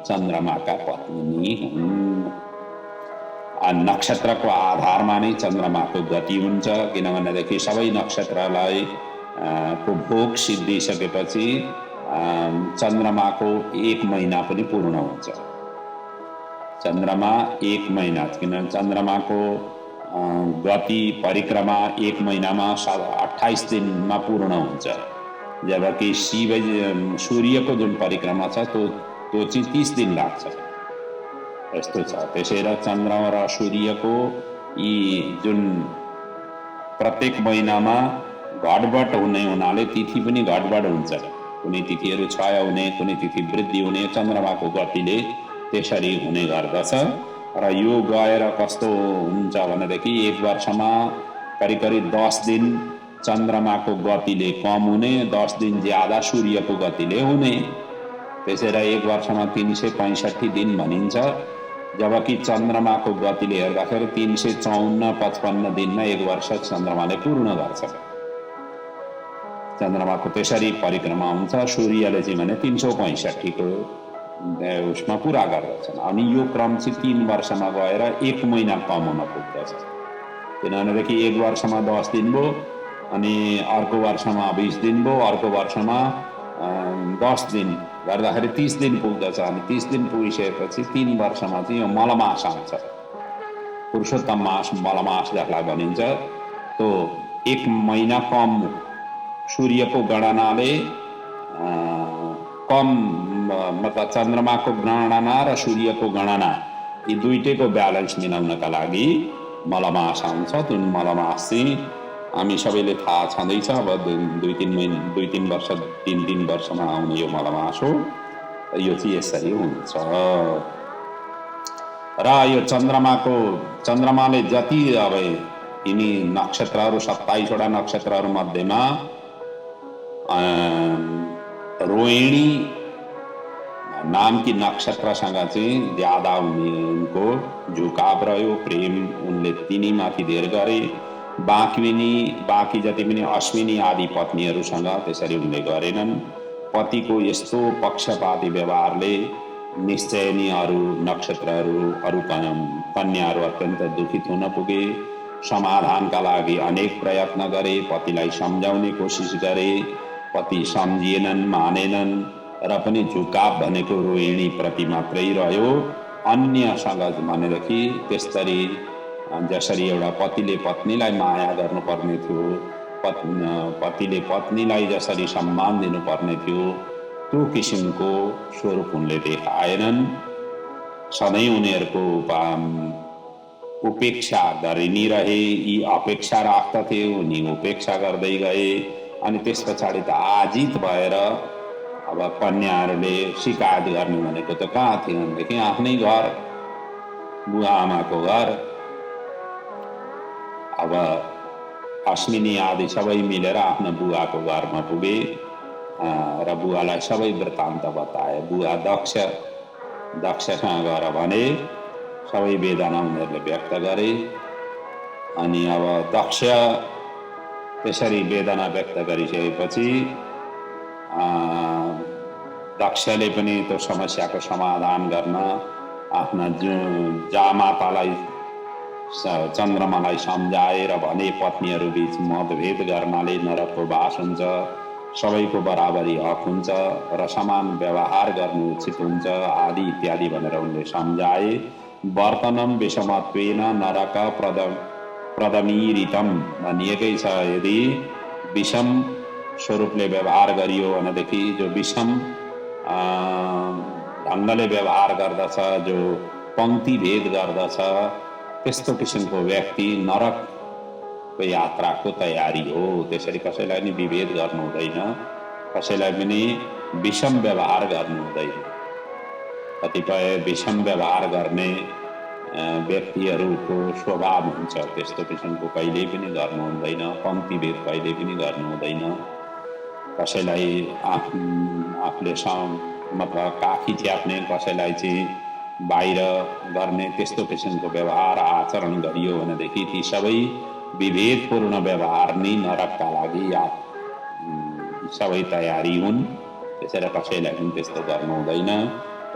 Speaker 1: चन्द्रमाका पत्नी हुन्। नक्षत्रको आधारमा नै चन्द्रमाको गति हुन्छ, किनभनेदेखि सबै नक्षत्रलाई को भोग सिद्धिसकेपछि चन्द्रमाको 1 महिना पनि पूर्ण हुन्छ। चन्द्रमा 1 महिना, किनभने चन्द्रमाको गति परिक्रमा 1 महिनामा 28 दिनमा पूर्ण हुन्छ, जबकि सूर्यको जुन परिक्रमा छ त्यो चाहिँ 30 दिन लाग्छ। यस्तो छ। त्यसैले चन्द्रमा र सूर्यको यी जुन प्रत्येक महिनामा घटबड हुने हुनाले तिथि पनि घटबड हुन्छ। कुनै तिथिहरू क्षय हुने, कुनै तिथि वृद्धि हुने चन्द्रमाको गतिले त्यसरी हुने गर्दछ। र यो गएर कस्तो हुन्छ भनेदेखि 1 वर्षमा करिब करिब 10 दिन चन्द्रमाको गतिले कम हुने, 10 दिन ज्यादा सूर्यको गतिले हुने। त्यसैले 1 वर्षमा 365 दिन भनिन्छ, जबकि चन्द्रमाको गतिले हेर्दाखेरि 354-55 दिनमा 1 वर्ष चन्द्रमाले पूर्ण गर्छ। चन्द्रमाको त्यसरी परिक्रमा हुन्छ। सूर्यले चाहिँ भने 365 को उसमा पुरा गर्दछन्। अनि यो क्रम चाहिँ 3 वर्षमा गएर 1 महिना कम हुन पुग्दछ। किनभनेदेखि 1 वर्षमा 10 दिन भयो, अनि अर्को वर्षमा 20 दिन भयो, अर्को वर्षमा 10 दिन गर्दाखेरि 30 दिन पुग्दछ। अनि 30 दिन पुगिसकेपछि 3 वर्षमा चाहिँ यो मलमास आउँछ। पुरुषोत्तम मास मलमास जसलाई भनिन्छ, त्यो 1 महिना कम सूर्यको गणनाले कम मतलब चन्द्रमाको गणना र सूर्यको गणना यी दुईटैको ब्यालेन्स मिलाउनका लागि मलमास आउँछ। जुन मलमास चाहिँ हामी सबैले थाहा छँदैछ, अब दुई तिन वर्ष 3 वर्षमा आउने यो मलमास हो। यो चाहिँ यसरी हुन्छ। र यो चन्द्रमाले जति अब यिनी नक्षत्रहरू 27वटा नक्षत्रहरू मध्येमा रोहिणी नामकी नक्षत्रसँग चाहिँ ज्यादा उनको झुकाव रह्यो, प्रेम उनले तिनीमाथि धेर गरे। बाँकी जति पनि अश्विनी आदि पत्नीहरूसँग त्यसरी उनले गरेनन्। पतिको यस्तो पक्षपाती व्यवहारले निश्चय नै अरू नक्षत्रहरू, अरू कन्याहरू अत्यन्त दुखित हुन पुगे। समाधानका लागि अनेक प्रयत्न गरे, पतिलाई सम्झाउने कोसिस गरे, पति सम्झिएनन्, मानेनन् र पनि झुकाव भनेको रोहिणी प्रति मात्रै रह्यो। अन्यसँग भनेदेखि त्यसरी जसरी एउटा पतिले पत्नीलाई माया गर्नुपर्ने थियो, पतिले पत्नीलाई जसरी सम्मान दिनुपर्ने थियो, त्यो किसिमको स्वरूप उनले देखाएनन्। सधैँ उनीहरूको उपेक्षा गरि नै रहे। यी अपेक्षा राख्दथे, उनी उपेक्षा गर्दै गए। अनि त्यस पछाडि त आजित भएर अब कन्याहरूले शिकायत गर्ने भनेको त कहाँ थियो भनेदेखि आफ्नै घर, बुवा आमाको घर। अब अश्विनी आदि सबै मिलेर आफ्नो बुवाको घरमा पुगे र बुवालाई सबै वृत्तान्त बताए। बुवा दक्षसँग गएर भने सबै वेदना उनीहरूले व्यक्त गरे। अनि अब दक्ष त्यसरी वेदना व्यक्त गरिसकेपछि दक्षले पनि त्यो समस्याको समाधान गर्न आफ्ना जामातालाई चन्द्रमालाई सम्झाएर भने पत्नीहरू बीच मतभेद गर्नाले नरकको वास हुन्छ, सबैको बराबरी हक हुन्छ र समान व्यवहार गर्नु उचित हुन्छ आदि इत्यादि भनेर उनले सम्झाए। वर्तनम विषमत्वेन नरक प्रदमीरितम भनिएकै छ। यदि विषम स्वरूपले व्यवहार गरियो भनेदेखि, जो विषम ढङ्गले व्यवहार गर्दछ, जो पङ्क्ति भेद गर्दछ, त्यस्तो किसिमको व्यक्ति नरकको यात्राको तयारी हो। त्यसरी कसैलाई नि विभेद गर्नु हुँदैन, कसैलाई पनि विषम व्यवहार गर्नु हुँदैन। कतिपय विषम व्यवहार गर्ने व्यक्तिहरूको स्वभाव हुन्छ, त्यस्तो किसिमको कहिल्यै पनि गर्नु हुँदैन। पङ्क्ति भेद कहिल्यै पनि गर्नु हुँदैन। कसैलाई आफूले मतलब काखी च्याप्ने, कसैलाई चाहिँ बाहिर गर्ने, त्यस्तो किसिमको व्यवहार आचरण गरियो भनेदेखि ती सबै विभेदपूर्ण व्यवहार नै नरकका लागि सबै तयारी हुन्। त्यसैले कसैलाई पनि त्यस्तो गर्नु हुँदैन।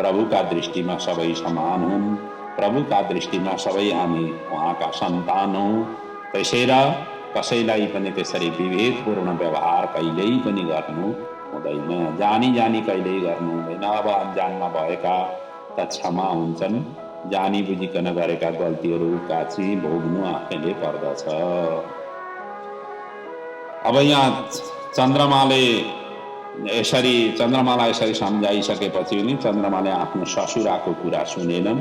Speaker 1: प्रभुका दृष्टिमा सबै समान हुन्, प्रभुका दृष्टिमा सबै हामी उहाँका सन्तान हौँ। त्यसैले कसैलाई पनि त्यसरी विभेदपूर्ण व्यवहार कहिल्यै पनि गर्नु हुँदैन। जानी कहिल्यै गर्नु हुँदैन। अब अनजानमा भएका त क्षमा हुन्छन्, जानी बुझिकन गरेका गल्तीहरूका चाहिँ भोग्नु आफैले पर्दछ। अब यहाँ चन्द्रमालाई यसरी सम्झाइसकेपछि पनि चन्द्रमाले आफ्नो ससुराको कुरा सुनेनन्।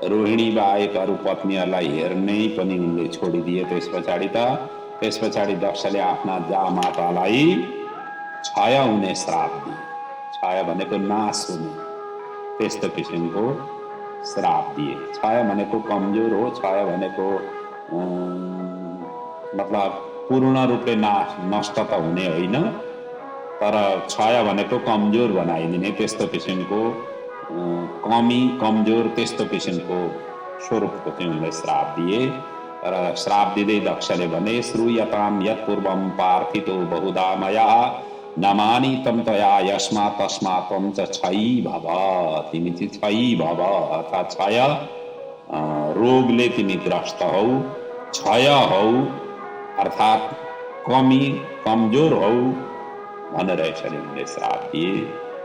Speaker 1: रोहिणी बाहेक अरू पत्नीहरूलाई हेर्नै पनि उनले छोडिदिए। त्यस पछाडि दक्षले आफ्ना जामातालाई क्षय हुने श्राप दिए। क्षय भनेको नाश हुने, त्यस्तो किसिमको श्राप दिए। क्षय भनेको कमजोर हो। क्षय भनेको मतलब पूर्ण रूपले नष्ट त हुने होइन, तर क्षय भनेको कमजोर बनाइदिने, त्यस्तो किसिमको कमी, कमजोर, त्यस्तो किसिमको स्वरूपको चाहिँ उनले श्राप दिए। र श्राप दिँदै दक्षले भने, श्रूयताम यत्पूर्वं पार्थितो बहुधा मया न मानितं त्वया यस्मात् तस्मात् त्वं च क्षयी भव। तिमी चाहिँ क्षयी भव, अर्थात् क्षय रोगले तिमी ग्रस्त हौ, क्षय हौ अर्थात् कमी, कमजोर हौ भनेर यसरी उनले श्राप दिए।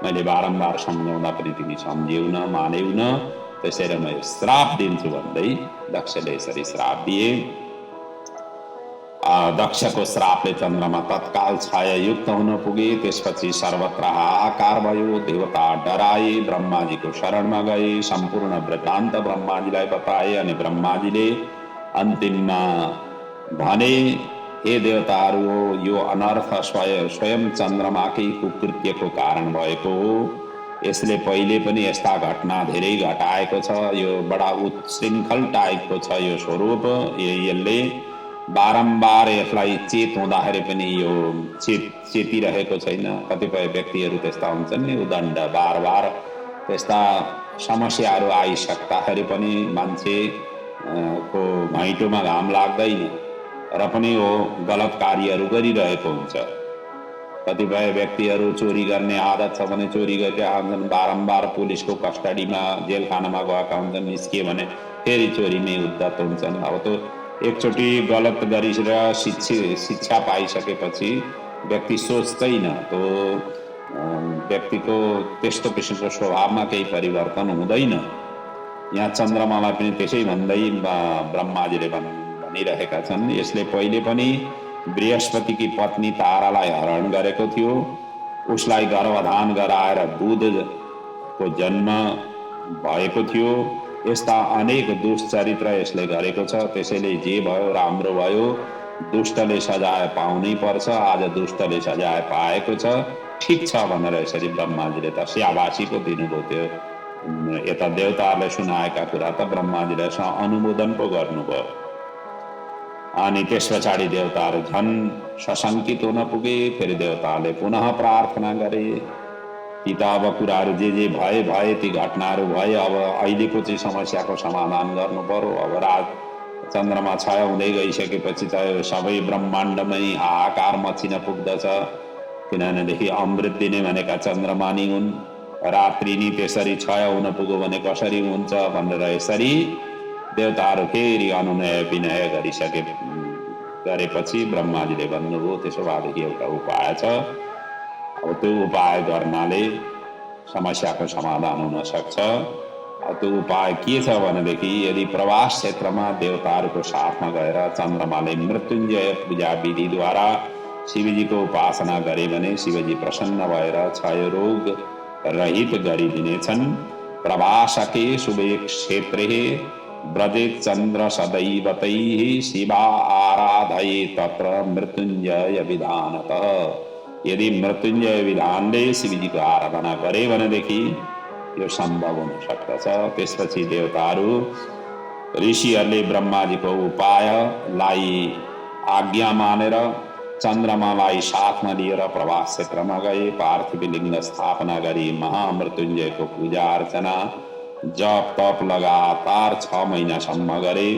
Speaker 1: मैले बारम्बार सम्झाउँदा पनि तिमी सम्झ्यौन, मान्यौन, त्यसैले म श्राप दिन्छु भन्दै दक्षले यसरी श्राप दिए। दक्षको श्रापले चन्द्रमा तत्काल छायायुक्त हुन पुगे। त्यसपछि सर्वत्र हाहाकार भयो। देवता डराए, ब्रह्माजीको शरणमा गए, सम्पूर्ण वृत्तान्त ब्रह्माजीलाई बताए अनि ब्रह्माजीले अन्तिममा भने, हे देवताहरू, यो अनर्थ स्वयं चन्द्रमाकै कुकृत्यको कारण भएको हो। यसले पहिले पनि यस्ता घटना धेरै घटाएको छ। यो बडा उत्शृङ्खल टाइपको छ यो स्वरूप। यसले बारम्बार यसलाई चेत हुँदाखेरि पनि यो चेतिरहेको छैन। कतिपय व्यक्तिहरू त्यस्ता हुन्छन् नि, उदण्ड बार बार त्यस्ता समस्याहरू आइसक्दाखेरि पनि मान्छे को घैँटोमा घाम लाग्दैन र पनि वो गलत कार्यहरू गरिरहेको हुन्छ। कतिपय व्यक्तिहरू चोरी गर्ने आदत छ भने चोरी गरिरहेका हुन्छन्, बारम्बार पुलिसको कस्टडीमा जेलखानामा गएका हुन्छन्, निस्किए भने फेरि चोरीमै उद्धत हुन्छन्। अब त्यो एकचोटि गलत गरेर शिक्षा पाइसकेपछि व्यक्ति सोच्दैन, त्यो व्यक्तिको त्यस्तो किसिमको स्वभावमा केही परिवर्तन हुँदैन। यहाँ चन्द्रमालाई पनि त्यसै भन्दै ब्रह्माजीले भनिरहेका छन्। यसले पहिले पनि बृहस्पतिकी पत्नी तारालाई हरण गरेको थियो। उसलाई गर्भधान गराएर बुधको जन्म भएको थियो। यस्ता अनेक दुष्चरित्र यसले गरेको छ। त्यसैले जे भयो राम्रो भयो, दुष्टले सजाय पाउनै पर्छ। आज दुष्टले सजाय पाएको छ, ठिक छ भनेर यसरी ब्रह्माजीले त स्याबासी पो दिनुभयो। त्यो यता देवताहरूले सुनाएका कुरा त ब्रह्माजीले अनुमोदन पो गर्नुभयो। अनि त्यस पछाडि देवताहरू झन् सशङ्कित हुन पुगे। फेरि देवताहरूले पुनः प्रार्थना गरे, ती त अब कुराहरू जे भए ती घटनाहरू भए, अब अहिलेको चाहिँ समस्याको समाधान गर्नु पर्यो। अब रात चन्द्रमा क्षय हुँदै गइसकेपछि त सबै ब्रह्माण्डमै हाहाकार मचिन पुग्दछ। किनभनेदेखि अमृत दिने भनेका चन्द्रमा नि हुन्, रात्रि नि त्यसरी क्षय हुन पुग्यो भने कसरी हुन्छ भनेर यसरी देवताहरू फेरि अनुनय विनय गरेपछि ब्रह्माजीले भन्नुभयो, त्यसो भएदेखि एउटा उपाय छ। अब त्यो उपाय गर्नाले समस्याको समाधान हुन सक्छ। त्यो उपाय के छ भनेदेखि यदि प्रवास क्षेत्रमा देवताहरूको साथमा गएर चन्द्रमाले मृत्युञ्जय पूजा विधिद्वारा शिवजीको उपासना गरे भने शिवजी प्रसन्न भएर क्षय रोग रहित गरिदिनेछन्। प्रवासके शुभे क्षेत्रे व्रजेत चन्द्र सदैवतैः शिवा आराधये तत्र मृत्युञ्जय विधानतः। यदि मृत्युञ्जय विधानले शिवजीको आराधना गरे भनेदेखि यो सम्भव हुन सक्दछ। त्यसपछि देवताहरू ऋषिहरूले ब्रह्माजीको उपायलाई आज्ञा मानेर चन्द्रमालाई साथमा लिएर प्रवास क्षेत्रमा गए। पार्थिव लिङ्ग स्थापना गरी महामृत्युञ्जयको पूजा अर्चना जप तप लगातार 6 महिनासम्म गरे।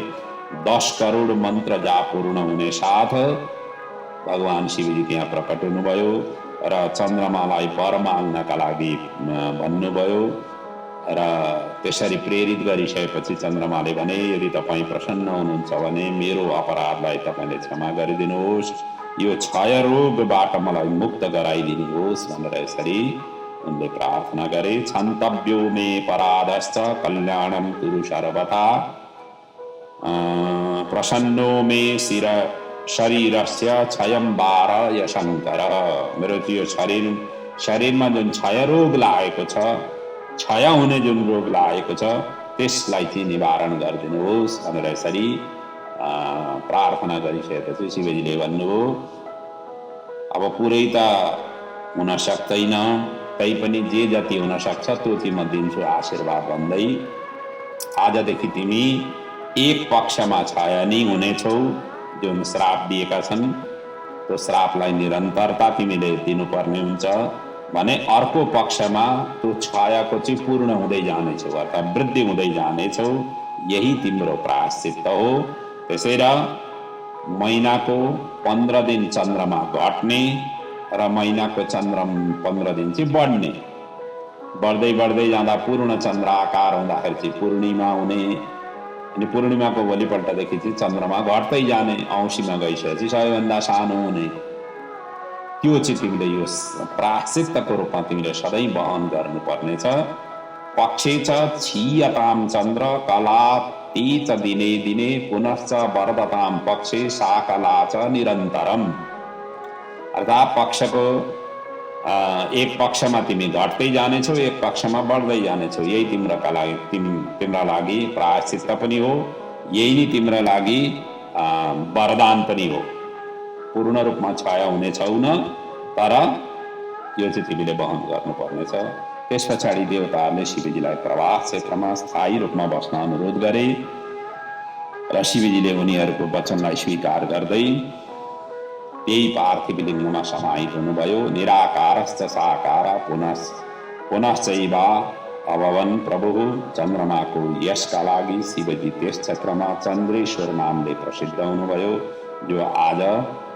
Speaker 1: 10 करोड मन्त्र जाप पूर्ण हुने साथ भगवान शिवजी त्यहाँ प्रकट हुनुभयो र चन्द्रमालाई वर माग्नका लागि भन्नुभयो। र त्यसरी प्रेरित गरिसकेपछि चन्द्रमाले भने, यदि तपाईँ प्रसन्न हुनुहुन्छ भने मेरो अपराधलाई तपाईँले क्षमा गरिदिनुहोस्, यो क्षय रोगबाट मलाई मुक्त गराइदिनुहोस् भनेर यसरी उनले प्रार्थना गरे। क्षन्तव्यो मे पराधश्च कल्याणं कुरु सर्वथा, प्रसन्नो मे शरीरस्य क्षयं वारय शङ्कर। मेरो त्यो शरीरमा जुन क्षय रोग लागेको छ, क्षय हुने जुन रोग लागेको छ, त्यसलाई चाहिँ निवारण गरिदिनुहोस् भनेर यसरी प्रार्थना गरिसकेपछि शिवजीले भन्नुभयो, अब पुरै त हुन सक्दैन, तैपनि जे जति हुन सक्छ त्यो चाहिँ म दिन्छु आशीर्वाद भन्दै, आजदेखि तिमी एक पक्षमा छायानी हुनेछौ। जुन श्राप दिएका छन् त्यो श्रापलाई निरन्तरता तिमीले दिनुपर्ने हुन्छ भने अर्को पक्षमा त्यो छायाको चाहिँ पूर्ण हुँदै जानेछौ अर्थात् वृद्धि हुँदै जानेछौ। यही तिम्रो प्रायश्चित्त हो। त्यसैले महिनाको 15 दिन चन्द्रमा घट्ने र महिनाको 15 दिन चाहिँ बढ्ने, बढ्दै बढ्दै जाँदा पूर्ण चन्द्र आकार हुँदाखेरि चाहिँ पूर्णिमा हुने, अनि पूर्णिमाको भोलिपल्टदेखि चाहिँ चन्द्रमा घट्दै जाने, औँसीमा गइसकेपछि सबैभन्दा सानो हुने। त्यो चाहिँ तिमीले यो प्रायश्चित्तको रूपमा तिमीले सधैँ वहन गर्नुपर्नेछ। पक्षे च क्षीयताम चन्द्र कला ती च दिने दिने पुनश्च वर्धताम पक्षे साकला च निरन्तरम। अर्थात् पक्षको एक पक्षमा तिमी घट्दै जानेछौ, एक पक्षमा बढ्दै जानेछौ। यही तिम्रा लागि तिम्रा लागि प्रायश्चित पनि हो, यही नै तिम्रा लागि वरदान पनि हो। पूर्ण रूपमा क्षय हुने छैन, तर यो चाहिँ तिमीले वहन गर्नुपर्नेछ। त्यस पछाडि देवताहरूले शिवजीलाई प्रवास क्षेत्रमा स्थायी रूपमा बस्न अनुरोध गरे र शिवजीले उनीहरूको वचनलाई स्वीकार गर्दै त्यही पार्थिव लिङ्गमा समाहित हुनुभयो। निराकारश्च साकार पुनश्चैव अभवन् प्रभुः। चन्द्रमाको यसका लागि शिवजी त्यस क्षेत्रमा चन्द्रेश्वर नामले प्रसिद्ध हुनुभयो, जो आज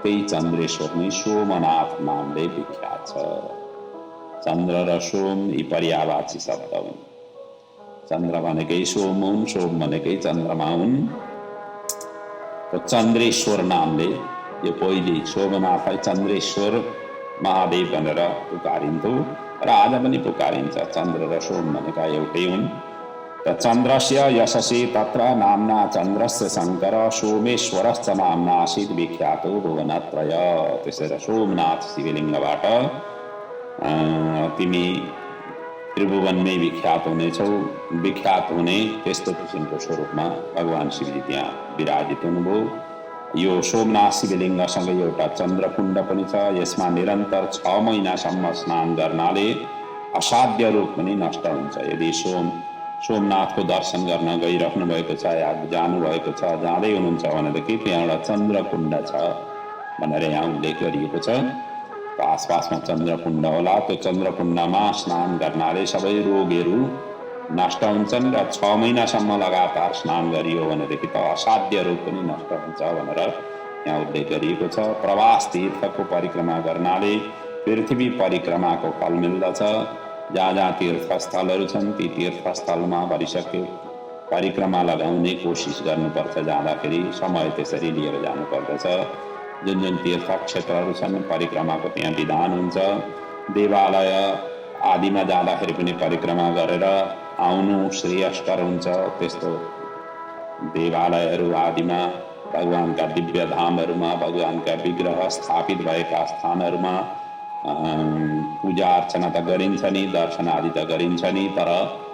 Speaker 1: त्यही चन्द्रेश्वर नै सोमनाथ नामले विख्यात छ। चन्द्र र सोम यी पर्यायवाची शब्द हुन्। चन्द्र भनेकै सोम हुन्, सोम भनेकै चन्द्रमा हुन्। चन्द्रेश्वर नामले यो पहिले सोमनाथलाई चन्द्रेश्वर महादेव भनेर पुकारिन्थ्यो र आज पनि पुकारिन्छ। चन्द्र र सोम भनेका एउटै हुन्। त चन्द्रस्य यशसे तत्र नाम्ना चन्द्रस्य शङ्कर सोमेश्वरश्च नाम्ना आसीत् विख्यातो भुवनत्रय। त्यसैले सोमनाथ शिवलिङ्गबाट तिमी त्रिभुवनमै विख्यात हुनेछौ। विख्यात हुने त्यस्तो किसिमको स्वरूपमा भगवान शिवजी त्यहाँ विराजित हुनुभयो। यो सोमनाथ शिवलिङ्गसँग एउटा चन्द्रकुण्ड पनि छ। यसमा निरन्तर 6 महिनासम्म स्नान गर्नाले असाध्य रोग पनि नष्ट हुन्छ। यदि सोमनाथको दर्शन गर्न गइराख्नु भएको छ या जानुभएको छ, जाँदै हुनुहुन्छ भनेदेखि त्यहाँ एउटा चन्द्रकुण्ड छ भनेर यहाँ उल्लेख गरिएको छ। आसपासमा चन्द्रकुण्ड होला, त्यो चन्द्रकुण्डमा स्नान गर्नाले सबै रोगहरू नष्ट हुन्छन् र 6 महिनासम्म लगातार स्नान गरियो भनेदेखि त असाध्य रोग पनि नष्ट हुन्छ भनेर यहाँ उल्लेख गरिएको छ। प्रवास तीर्थको परिक्रमा गर्नाले पृथ्वी परिक्रमाको फल मिल्दछ। जहाँ जहाँ तीर्थस्थलहरू छन् ती तीर्थस्थलमा भरिसक्यो परिक्रमा लगाउने कोसिस गर्नुपर्छ। जाँदाखेरि समय त्यसरी लिएर जानुपर्दछ। जुन जुन तीर्थ क्षेत्रहरू छन् परिक्रमाको त्यहाँ विधान हुन्छ। देवालय आदिमा जाँदाखेरि पनि परिक्रमा गरेर आउनु श्रेयस्कर हुन्छ। त्यस्तो देवालयहरू आदिमा भगवानका दिव्य धामहरूमा भगवानका विग्रह स्थापित भएका स्थानहरूमा पूजा अर्चना त गरिन्छ नि, दर्शन आदि त गरिन्छ नि, तर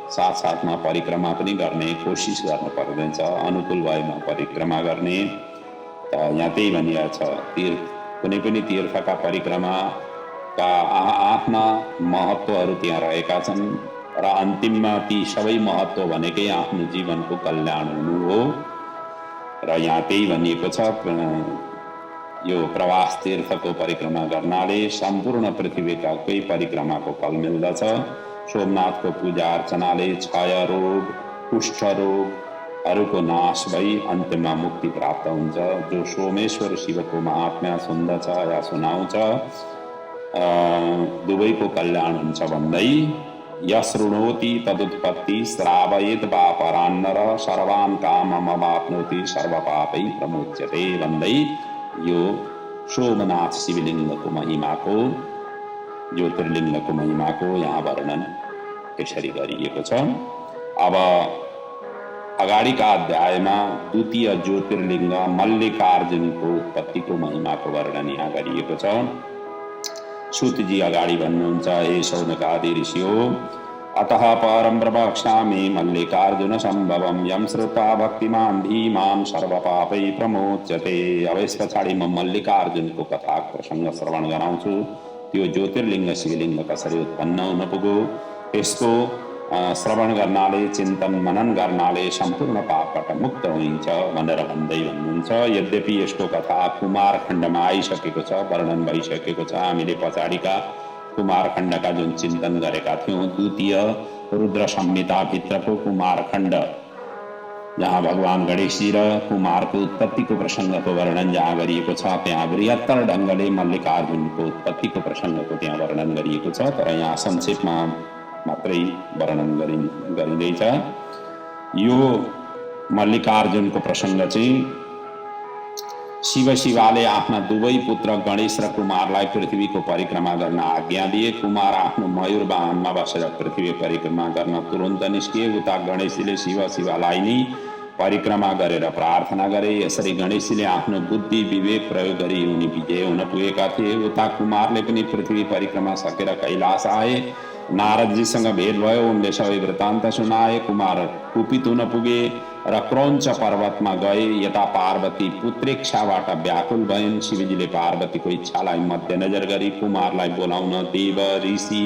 Speaker 1: साथसाथमा परिक्रमा पनि गर्ने कोसिस गर्नु पर्दछ। अनुकूल भएमा परिक्रमा गर्ने। त यहाँ त्यही भनिएको छ, कुनै पनि तीर्थका परिक्रमाका आफ्ना महत्त्वहरू त्यहाँ रहेका छन् र अन्तिममा ती सबै महत्त्व भनेकै आफ्नो जीवनको कल्याण हुनु हो। र यहाँ त्यही भनिएको छ, यो प्रवास तीर्थको परिक्रमा गर्नाले सम्पूर्ण पृथ्वीका कोही परिक्रमाको फल मिल्दछ। सोमनाथको पूजा अर्चनाले क्षय रोग, कुष्ठ रोगहरूको नाश भई अन्त्यमा मुक्ति प्राप्त हुन्छ। जो सोमेश्वर शिवको महात्म्य सुन्दछ या सुनाउँछ दुवैको कल्याण हुन्छ भन्दै यशृणोति तदुत्पत्ति श्रावयेत् वा परान्नर सर्वान् काममवाप्नोति सर्वपापै प्रमुच्यते भन्दै यो सोमनाथ शिवलिङ्गको महिमाको, ज्योतिर्लिङ्गको महिमाको यहाँ वर्णन यसरी गरिएको छ। अब अगाडिका अध्यायमा द्वितीय ज्योतिर्लिङ्ग मल्लिकार्जुनको उत्पत्तिको महिमाको वर्णन यहाँ गरिएको छ। सूतजी अगाडि भन्नुहुन्छ, हे शौनकादि ऋषियो, अतः परं प्रवक्ष्यामि मल्लिकार्जुन सम्भवं यं श्रुत्वा भक्तिमान् धीमान् सर्वपापै प्रमोच्यते। अब यस पछाडि म मल्लिकार्जुनको कथा प्रसङ्ग श्रवण गराउँछु। त्यो ज्योतिर्लिङ्ग शिवलिङ्ग कसरी उत्पन्न हुन पुग्यो, त्यसको श्रवण गर्नाले चिन्तन मनन गर्नाले सम्पूर्ण पापबाट मुक्त हुन्छ भनेर भन्दै भन्नुहुन्छ। यद्यपि यसको कथा कुमारखण्डमा आइसकेको छ, वर्णन भइसकेको छ। हामीले पछाडिका कुमारखण्डका जुन चिन्तन गरेका थियौँ, द्वितीय रुद्र संहिताभित्रको कुमारखण्ड, जहाँ भगवान गणेशजी र कुमारको उत्पत्तिको प्रसङ्गको वर्णन जहाँ गरिएको छ, त्यहाँ बृहत्तर ढङ्गले मल्लिकार्जुनको उत्पत्तिको प्रसङ्गको त्यहाँ वर्णन गरिएको छ। तर यहाँ संक्षेपमा मात्रै वर्णन गरिँदैछ। यो मल्लिकार्जुनको प्रसङ्ग चाहिँ शिवाले आफ्ना दुवै पुत्र गणेश र कुमारलाई पृथ्वीको परिक्रमा गर्न आज्ञा दिए। कुमार आफ्नो मयूर वाहनमा बसेर पृथ्वी परिक्रमा गर्न तुरन्त निस्किए। उता गणेशजीले शिवलाई नै परिक्रमा गरेर प्रार्थना गरे। यसरी गणेशजीले आफ्नो बुद्धि विवेक प्रयोग गरी उनी विजय हुन पुगेका थिए। उता कुमारले पनि पृथ्वी परिक्रमा सकेर कैलाश आए। नारदजीसँग भेट भयो, उनले सबै वृत्तान्त सुनाए। कुमार कुपित हुन पुगे र क्रौञ्च पर्वतमा गए। यता पार्वती पुत्रेक्षाबाट व्याकुल भइन्। शिवजीले पार्वतीको इच्छालाई मध्यनजर गरी कुमारलाई बोलाउन देव ऋषि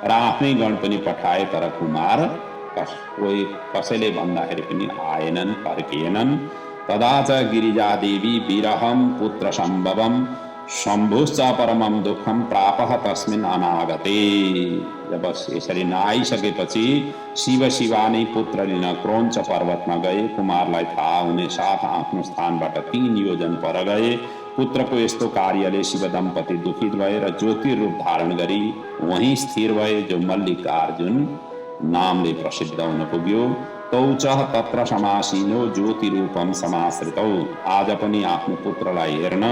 Speaker 1: र आफ्नै गण पनि पठाए, तर कुमार कसैले भन्दाखेरि पनि आएनन्, फर्किएनन्। तदा च गिरिजादेवी विरहं पुत्र सम्भवं शम्भुश्च परमं दुःखं प्रापः तस्मिन् अनागते। जब यसरी नआइसकेपछि शिव शिवानी पुत्र लिन क्रौञ्च पर्वतमा गए। कुमारलाई थाहा हुने साथ आफ्नो स्थानबाट 3 योजन पर गए। पुत्रको यस्तो कार्यले शिव दम्पति दुखित भए र ज्योतिरूप धारण गरी वहीं स्थिर भए, जो मल्लिकार्जुन नामले प्रसिद्ध हुन पुग्यो। तौच तत्र समासीनो ज्योतिरूपम समाश्रितौ। आज पनि आफ्नो पुत्रलाई हेर्न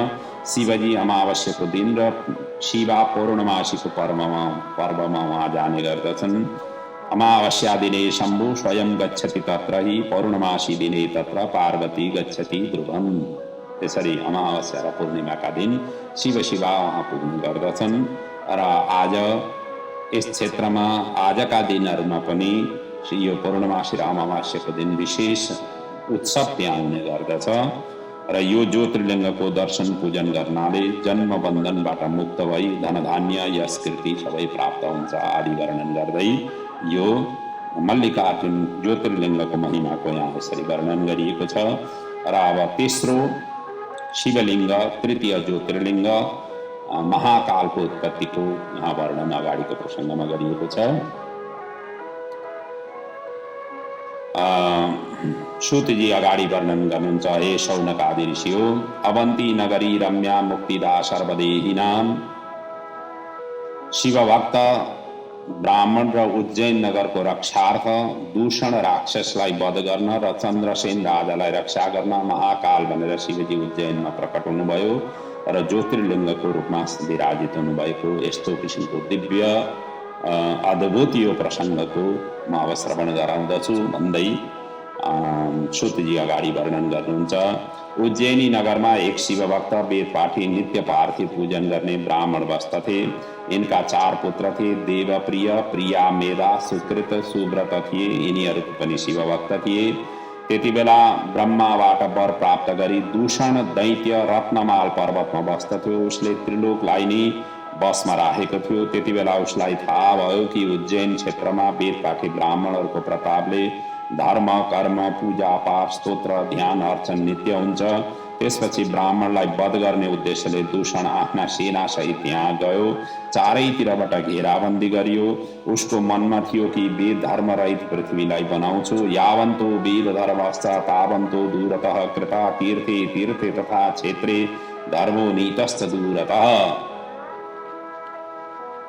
Speaker 1: शिवजी अमावस्याको दिन र शिवा पौर्णमासीको पर्वमा उहाँ जाने गर्दछन्। अमावस्या दिने शम्भु स्वयं गच्छति तत्र हि, पौर्णमासी दिने तत्र पार्वती गच्छति ध्रुवम्। त्यसरी अमावस्या र पूर्णिमाका दिन शिव शिवा उहाँ पुग्ने गर्दछन्। र आज यस क्षेत्रमा आजका दिनहरूमा पनि यो पौर्णमासी र अमावास्याको दिन विशेष उत्सव त्यहाँ हुने गर्दछ। र यो ज्योतिर्लिङ्गको दर्शन पूजन गर्नाले जन्म बन्धनबाट मुक्त भई धनधान्य यश कीर्ति सबै प्राप्त हुन्छ आदि वर्णन गर्दै यो मल्लिकार्जुन ज्योतिर्लिङ्गको महिमाको यहाँ यसरी वर्णन गरिएको छ। र अब तेस्रो शिवलिङ्ग, तृतीय ज्योतिर्लिङ्ग महाकालको उत्पत्तिको यहाँ वर्णन अगाडिको प्रसङ्गमा गरिएको छ। श्रुतिजी अगाडि वर्णन गर्नुहुन्छ, हे शौनकादि ऋषि हो, अवन्ती नगरी रम्या मुक्तिदा सर्वदेहिनाम। शिवभक्त ब्राह्मण र उज्जैन नगरको रक्षार्थ दूषण राक्षसलाई वध गर्न र चन्द्रसेन राजालाई रक्षा गर्न महाकाल भनेर शिवजी उज्जैनमा प्रकट हुनुभयो र ज्योतिर्लिङ्गको रूपमा विराजित हुनुभएको यस्तो किसिमको दिव्य अद्भुत यो प्रसङ्गको म अब श्रवण गराउँदछु भन्दै श्रुतिजी अगाडि वर्णन गर्नुहुन्छ। उज्जैनी नगरमा एक शिवभक्त वेदपाठी नित्य पार्थिव पूजन गर्ने ब्राह्मण बस्दथे। इनका 4 पुत्र थिए, देवप्रिय, प्रिया, मेधा, सुकृत, सुव्रत थिए। यिनीहरू पनि शिवभक्त थिए। त्यति बेला ब्रह्माबाट वर प्राप्त गरी दूषण दैत्य रत्नमाल पर्वतमा बस्दथ्यो। उसले त्रिलोकलाई नै बसमा राखेको थियो। त्यति बेला उसलाई थाहा भयो कि उज्जैन क्षेत्रमा वेदपाठी ब्राह्मणहरूको प्रतापले धर्म कर्म पूजा पाठ स्तोत्र ध्यान अर्चन नित्य हुन्छ। त्यसपछि ब्राह्मणलाई वध गर्ने उद्देश्यले दूषण आफ्ना सेनासहित त्यहाँ गयो। चारैतिरबाट घेराबन्दी गरियो। उसको मनमा थियो कि वेद धर्म रहित पृथ्वीलाई बनाउँछु। यावन्तो वेद धर्मश्च तावन्तो दूरतः कृता तीर्थे तीर्थे तथा क्षेत्रे धर्मो नीतश्च दूरतः।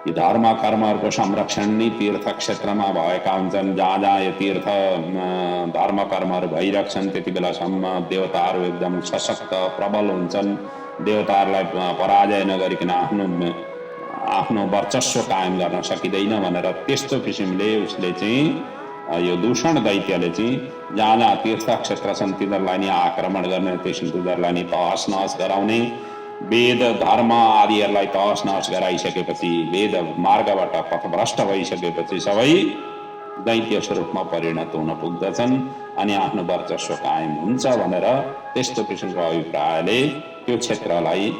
Speaker 1: यी धर्म कर्महरूको संरक्षण नै तीर्थ क्षेत्रमा भएका हुन्छन्। जहाँ जहाँ यो तीर्थ धर्म कर्महरू भइरहेछन् त्यति बेलासम्म देवताहरू एकदम सशक्त प्रबल हुन्छन्। देवताहरूलाई पराजय नगरिकन आफ्नो वर्चस्व कायम गर्न सकिँदैन भनेर त्यस्तो किसिमले उसले चाहिँ यो दूषण दैत्यले चाहिँ जहाँ जहाँ तीर्थ क्षेत्र छन् तिनीहरूलाई नै आक्रमण गर्ने, तिनीहरूलाई नै तहस नहस गराउने, वेद धर्म आदिहरूलाई तहस नहस गराइसकेपछि वेद मार्गबाट पथभ्रष्ट भइसकेपछि सबै दैत्य स्वरूपमा परिणत हुन पुग्दछन् अनि आफ्नो वर्चस्व कायम हुन्छ भनेर त्यस्तो किसिमको अभिप्रायले त्यो क्षेत्रलाई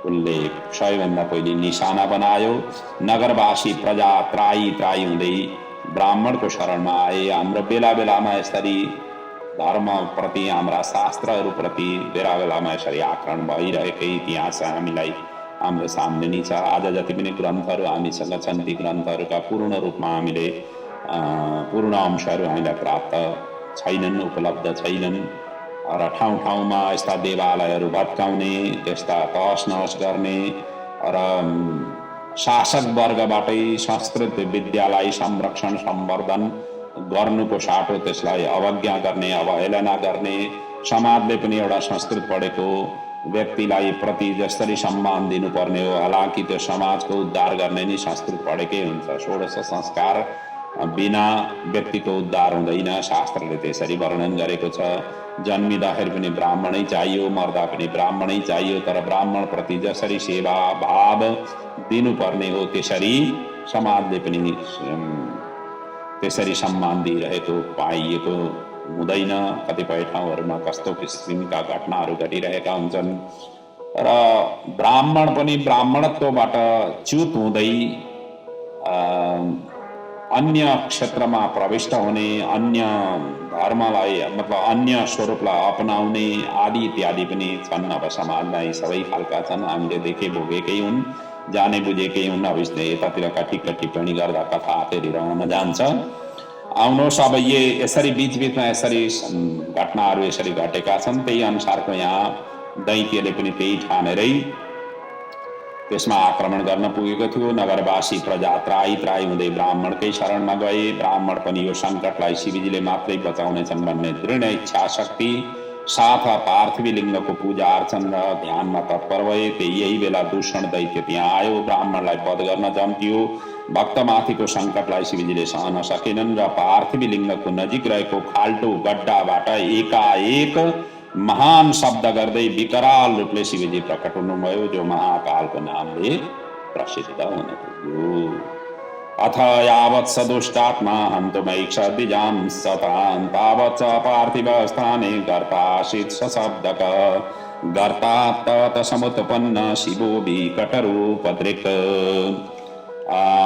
Speaker 1: उनले सबैभन्दा पहिले निशाना बनायो। नगरवासी प्रजा त्राई त्राई हुँदै ब्राह्मणको शरणमा आए। हाम्रो बेला बेलामा यसरी धर्म प्रति हाम्रा शास्त्रहरू प्रति बेला बेलामा यसरी आक्रमण भइरहेकै इतिहास हामीलाई हाम्रो सामने नै छ। आज जति पनि ग्रन्थहरू हामीसँग छन् ती ग्रन्थहरूका पूर्ण रूपमा हामीले पूर्ण अंशहरू हामीलाई प्राप्त छैनन्, उपलब्ध छैनन् र ठाउँ ठाउँमा यस्ता देवालयहरू भत्काउने, त्यस्ता तहस नहस गर्ने र शासक वर्गबाटै संस्कृत विद्यालाई संरक्षण सम्वर्धन गर्नुको साटो त्यसलाई अवज्ञा गर्ने, अवहेलना गर्ने, समाजले पनि एउटा संस्कृत पढेको व्यक्तिलाई प्रति जसरी सम्मान दिनुपर्ने हो, हालाकि त्यो समाजको उद्धार गर्ने नि संस्कृत पढेकै हुन्छ। षोडश संस्कार बिना व्यक्तिको उद्धार हुँदैन, शास्त्रले त्यसरी वर्णन गरेको छ। जन्मिँदाखेरि पनि ब्राह्मणै चाहियो, मर्दा पनि ब्राह्मणै चाहियो, तर ब्राह्मणप्रति जसरी सेवा भाव दिनुपर्ने हो त्यसरी समाजले पनि त्यसरी सम्मान दिइरहेको पाइएको हुँदैन। कतिपय ठाउँहरूमा कस्तो किसिमका घटनाहरू घटिरहेका हुन्छन्। र ब्राह्मण पनि ब्राह्मणत्वबाट च्युत हुँदै अन्य क्षेत्रमा प्रविष्ट हुने, अन्य धर्मलाई मतलब अन्य स्वरूपलाई अपनाउने आदि इत्यादि पनि छन्। अब समाजमा यी सबै खालका छन्, हामीले देखे भोगेकै हुन्, जाने बुझेकै हुन्। अब यतातिरका टिक्का टिप्पणी गर्दा कथा फेरि रहन जान्छ। आउनुहोस्, अब यसरी बीचबीचमा यसरी घटनाहरू यसरी घटेका छन्। त्यही अनुसारको यहाँ दैत्यले पनि त्यही ठानेरै त्यसमा आक्रमण गर्न पुगेको थियो। नगरवासी प्रजा त्राही त्राही हुँदै ब्राह्मणकै शरणमा गए। ब्राह्मण पनि यो सङ्कटलाई शिवजीले मात्रै बचाउनेछन् भन्ने दृढ इच्छा शक्ति साथ पार्थिवी लिङ्गको पूजा अर्चन र ध्यानमा तत्पर भए। यही बेला दूषण दैत्य त्यहाँ आयो, ब्राह्मणलाई वध गर्न जम्कियो। भक्तमाथिको सङ्कटलाई शिवजीले सहन सकेनन् र पार्थिवी लिङ्गको नजिक रहेको खाल्टो गड्डाबाट एकाएक महान शब्द गर्दै विकराल रूपले शिवजी प्रकट हुनुभयो, जो महाकालको नामले प्रसिद्ध हुन पुग्यो। अथ यावत् स दुष्टात्मा हन्तुमैक्षद्विजां सतां तावत् च पार्थिवस्थाने गर्तासीत् सशब्दक गर्तात् समुत्पन्न शिवो विकटरूपदृक्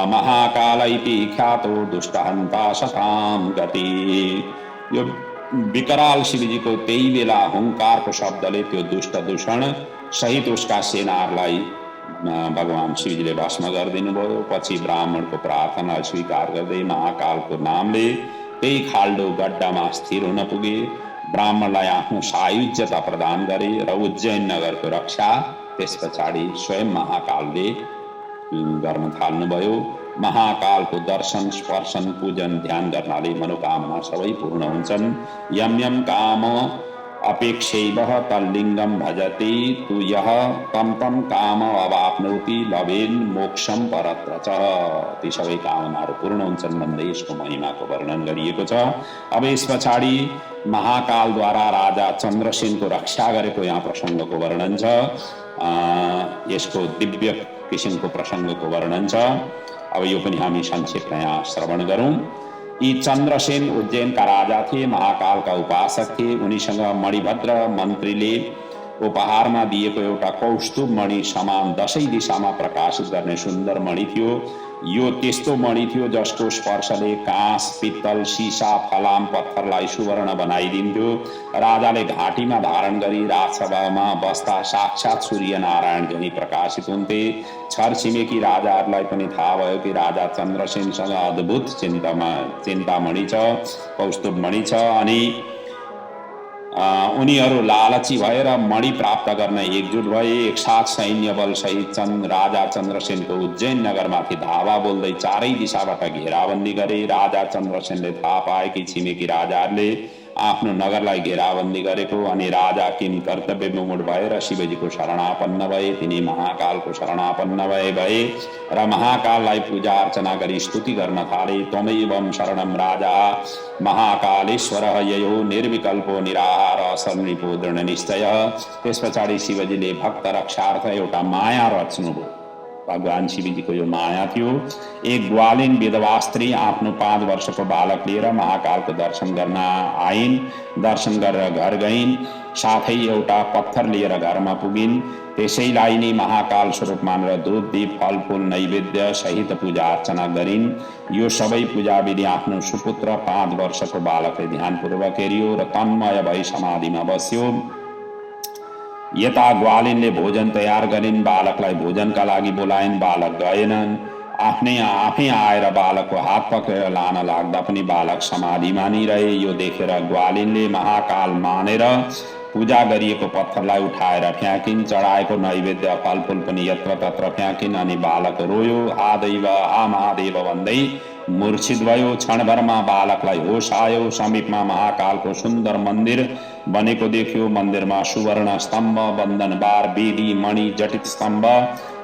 Speaker 1: महाकाल इति ख्यातो दुष्टहन्ता सतां गति। यो विकराल शिवजीको त्यही बेला हुङ्कारको शब्दले त्यो दुष्ट दूषण सहित उसका सेनाहरूलाई भगवान शिवजीले भस्म गरिदिनु भयो। पछि ब्राह्मणको प्रार्थना स्वीकार गर्दै महाकालको नामले त्यही खाल्डो गड्डामा स्थिर हुन पुगे। ब्राह्मणलाई आफ्नो सायुज्यता प्रदान गरे र उज्जैन नगरको रक्षा त्यस पछाडि स्वयं महाकालले गर्न थाल्नुभयो। महाकालको दर्शन स्पर्शन पूजन ध्यान गर्नाले मनोकामना सबै पूर्ण हुन्छन्। यम यम काम अपेक्षैवः तल्लिङ्गम भजति तु यः तम तम काम अवाप्नोति लभेन मोक्षम परत्र च। ती सबै कामनाहरू पूर्ण हुन्छन् भन्दै यसको महिमाको वर्णन गरिएको छ। अब यस पछाडि महाकालद्वारा राजा चन्द्रसेनको रक्षा गरेको यहाँ प्रसङ्गको वर्णन छ। यसको दिव्य किसिमको प्रसङ्गको वर्णन छ। अब यो पनि हामी संक्षेपमा यहाँ श्रवण गरौँ। यी चन्द्रसेन उज्जैनका राजा थिए, महाकालका उपासक थिए। उनीसँग मणिभद्र मन्त्रीले उपहारमा दिएको एउटा कौस्तुभ मणि समान दशै दिशामा प्रकाशित गर्ने सुन्दर मणि थियो। यो त्यस्तो मणि थियो जसको स्पर्शले काँस, पित्तल, सिसा, फलाम, पत्थरलाई सुवर्ण बनाइदिन्थ्यो। राजाले घाँटीमा धारण गरी राजसभामा बस्दा साक्षात् सूर्य नारायण झैँ प्रकाशित हुन्थे। छरछिमेकी राजाहरूलाई पनि थाहा भयो कि राजा चन्द्रसेनसँग अद्भुत चिन्तामणि छ, कौस्तुभ मणि छ। अनि उनीहरू लालची भएर मणि प्राप्त गर्न एकजुट भए। एकसाथ सैन्य बल सहित राजा चन्द्रसेनको उज्जैन नगरमाथि धावा बोल्दै चारै दिशाबाट घेराबन्दी गरे। राजा चन्द्रसेनले थाहा पाए कि छिमेकी राजाहरूले आफ्नो नगरलाई घेराबन्दी गरेको। अनि राजा किन कर्तव्य विमूढ भएर शिवजीको शरणापन्न भए। तिनी महाकालको शरणापन्न भए र महाकाललाई पूजा अर्चना गरी स्तुति गर्न थाले। त्वमैवं शरणं राजा महाकालेश्वर ययो निर्विकल्पो निराहार असन्निपो दृढ निश्चय। त्यस पछाडि शिवजीले भक्त रक्षार्थ एउटा माया रच्नुभयो। भगवान शिवजीको यो माया थियो। एक ग्वालिन विधवा स्त्री आफ्नो 5 वर्षको बालक लिएर महाकालको दर्शन गर्न आइन्। दर्शन गरेर घर गइन्, साथै एउटा पत्थर लिएर घरमा पुगिन्। त्यसैलाई नै महाकाल स्वरूप मानेर दुध, दीप, फलफूल, नैवेद्य सहित पूजा अर्चना गरिन्। यो सबै पूजा विधि आफ्नो सुपुत्र 5 वर्षको बालकले ध्यानपूर्वक हेरियो र तन्मय भई समाधिमा बस्यो। यता ग्वालिनले भोजन तयार गरिन्, बालकलाई भोजनका लागि बोलाइन्। बालक गएनन्। आफै आएर बालकको हात पक्रेर लान लाग्दा पनि बालक समाधिमा नै रहे। यो देखेर ग्वालिनले महाकाल मानेर पूजा गरिएको पत्थरलाई उठाएर फ्याँकिन्। चढाएको नैवेद्य फलफूल पनि यत्रतत्र फ्याँकिन्। अनि बालक रोयो, हा दैव हा महादेव भन्दै मूर्छित भयो। क्षणभरमा बालकलाई होस आयो। समीपमा महाकालको सुन्दर मन्दिर बनेको देख्यो। मन्दिरमा सुवर्ण स्तम्भ, बन्धनबार, बेदी, मणि, जटित स्तम्भ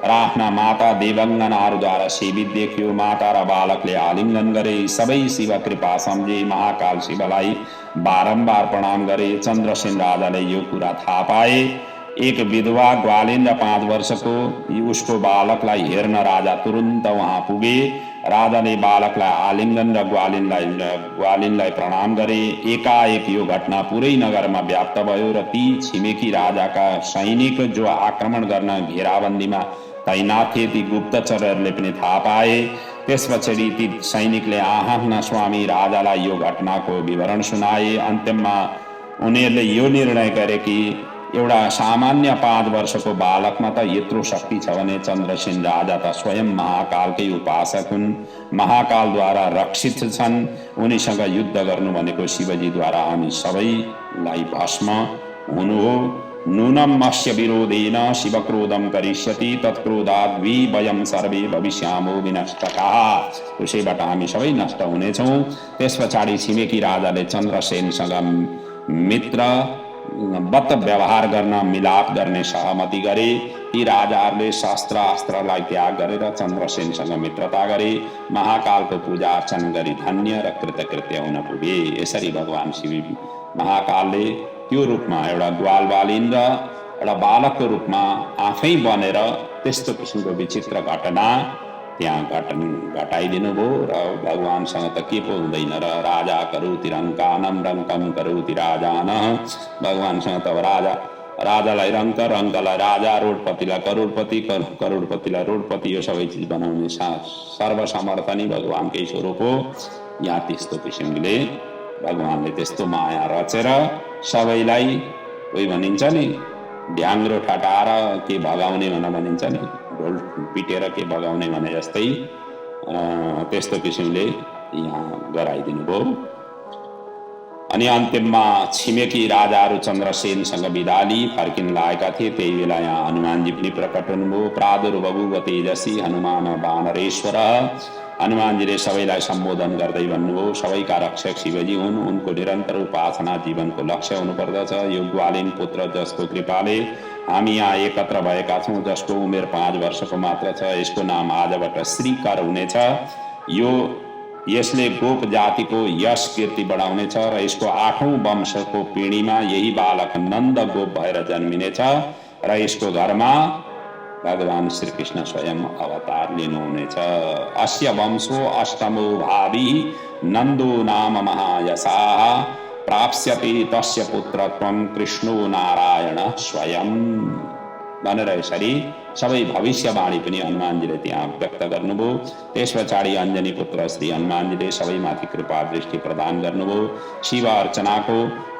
Speaker 1: र आफ्ना माता देवङ्गनाहरूद्वारा सेवित देखियो। माता र बालकले आलिङ्गन गरे, सबै शिव कृपा सम्झे, महाकाल शिवलाई बारम्बार प्रणाम गरे। चन्द्रसेन राजाले यो कुरा थाहा पाए। एक विधवा ग्वालिन र 5 वर्षको उसको बालकलाई हेर्न राजा तुरुन्त वहाँ पुगे। राजाले बालकलाई आलिङ्गन र ग्वालिनलाई प्रणाम गरे। एकाएक यो घटना पुरै नगरमा व्याप्त भयो र ती छिमेकी राजाका सैनिक जो आक्रमण गर्न घेराबन्दीमा तैनाथ थिए ती गुप्तचरहरूले पनि थाहा पाए। त्यसपछि ती सैनिकले आफ्ना स्वामी राजालाई यो घटनाको विवरण सुनाए। अन्त्यमा उनीहरूले यो निर्णय गरे कि एउटा सामान्य 5 वर्षको बालकमा त यत्रो शक्ति छ भने चन्द्रसेन राजा त स्वयं महाकालकै उपासक हुन्, महाकालद्वारा रक्षित छन्। उनीसँग युद्ध गर्नु भनेको शिवजीद्वारा हामी सबैलाई भस्म हुनु हो। नूनम मस्य विरोधेन शिवक्रोधम करिष्यति तत्क्रोधात् वयं सर्वे भविष्यामो विनष्टकाः। उसैबाट हामी सबै नष्ट हुनेछौँ। त्यस पछाडि छिमेकी राजाले चन्द्रसेनसँग मित्र बत व्यवहार गर्न, मिलाप गर्ने सहमति गरे। ती राजाहरूले शस्त्र अस्त्रलाई त्याग गरेर चन्द्रसेनसँग मित्रता गरे। महाकालको पूजा अर्चना गरी धन्य र कृतकृत्य हुन पुगे। यसरी भगवान शिव महाकालले त्यो रूपमा एउटा ग्वालबालिन र एउटा बालकको रूपमा आफै बनेर त्यस्तो किसिमको विचित्र घटना त्यहाँ घटाइदिनु भयो। र भगवानसँग त के पो हुँदैन र राजा करोति रङ्कानम रङ्कम करोति राजान। भगवानसँग त राजालाई रङ्क, रङ्कलाई राजा, रोडपतिलाई करोडपति, करोडपतिलाई रोडपति, यो सबै चिज बनाउने सर्वसमर्थ नै भगवानकै स्वरूप हो। यहाँ त्यस्तो किसिमले भगवानले त्यस्तो माया रचेर सबैलाई कोही भनिन्छ नि ढ्याङ्ग्रो ठटाएर के भगाउने भनिन्छ नि, ढोल पिटेर के भगाउने भने जस्तै त्यस्तो किसिमले यहाँ गराइदिनु भयो। अनि अन्तिममा छिमेकी राजाहरू चन्द्रसेनसँग विदा लिई फर्किन लागेका थिए। त्यही बेला यहाँ हनुमानजी पनि प्रकट हुनुभयो। प्रादुर्बभुव तेजसी हनुमान वानरेश्वर। हनुमानजीले सबैलाई सम्बोधन गर्दै भन्नुभयो, सबैका रक्षक शिवजी हुन्, उनको निरन्तर उपासना जीवनको लक्ष्य हुनुपर्दछ। यो ग्वालिन पुत्र जसको कृपाले हामी यहाँ एकत्र भएका छौँ, जसको उमेर 5 वर्षको मात्र छ, यसको नाम आजबाट श्रीकर हुनेछ। यसले गोप जातिको यश कीर्ति बढाउनेछ र यसको 8औं वंशको पिँढीमा यही बालक नन्द गोप भएर जन्मिनेछ र यसको घरमा भगवान श्रीकृष्ण स्वयं अवतार लिनुहुनेछ। अस्य वंशो अष्टमो भावी नन्दो नाम महायशाः प्राप्स्यति तस्य पुत्रत्वं कृष्णो नारायण स्वयं भनेर यसरी सबै भविष्यवाणी पनि हनुमानजीले त्यहाँ व्यक्त गर्नुभयो। त्यस पछाडि अञ्जनी पुत्र श्री हनुमानजीले सबैमाथि कृपा दृष्टि प्रदान गर्नुभयो। शिव अर्चनाको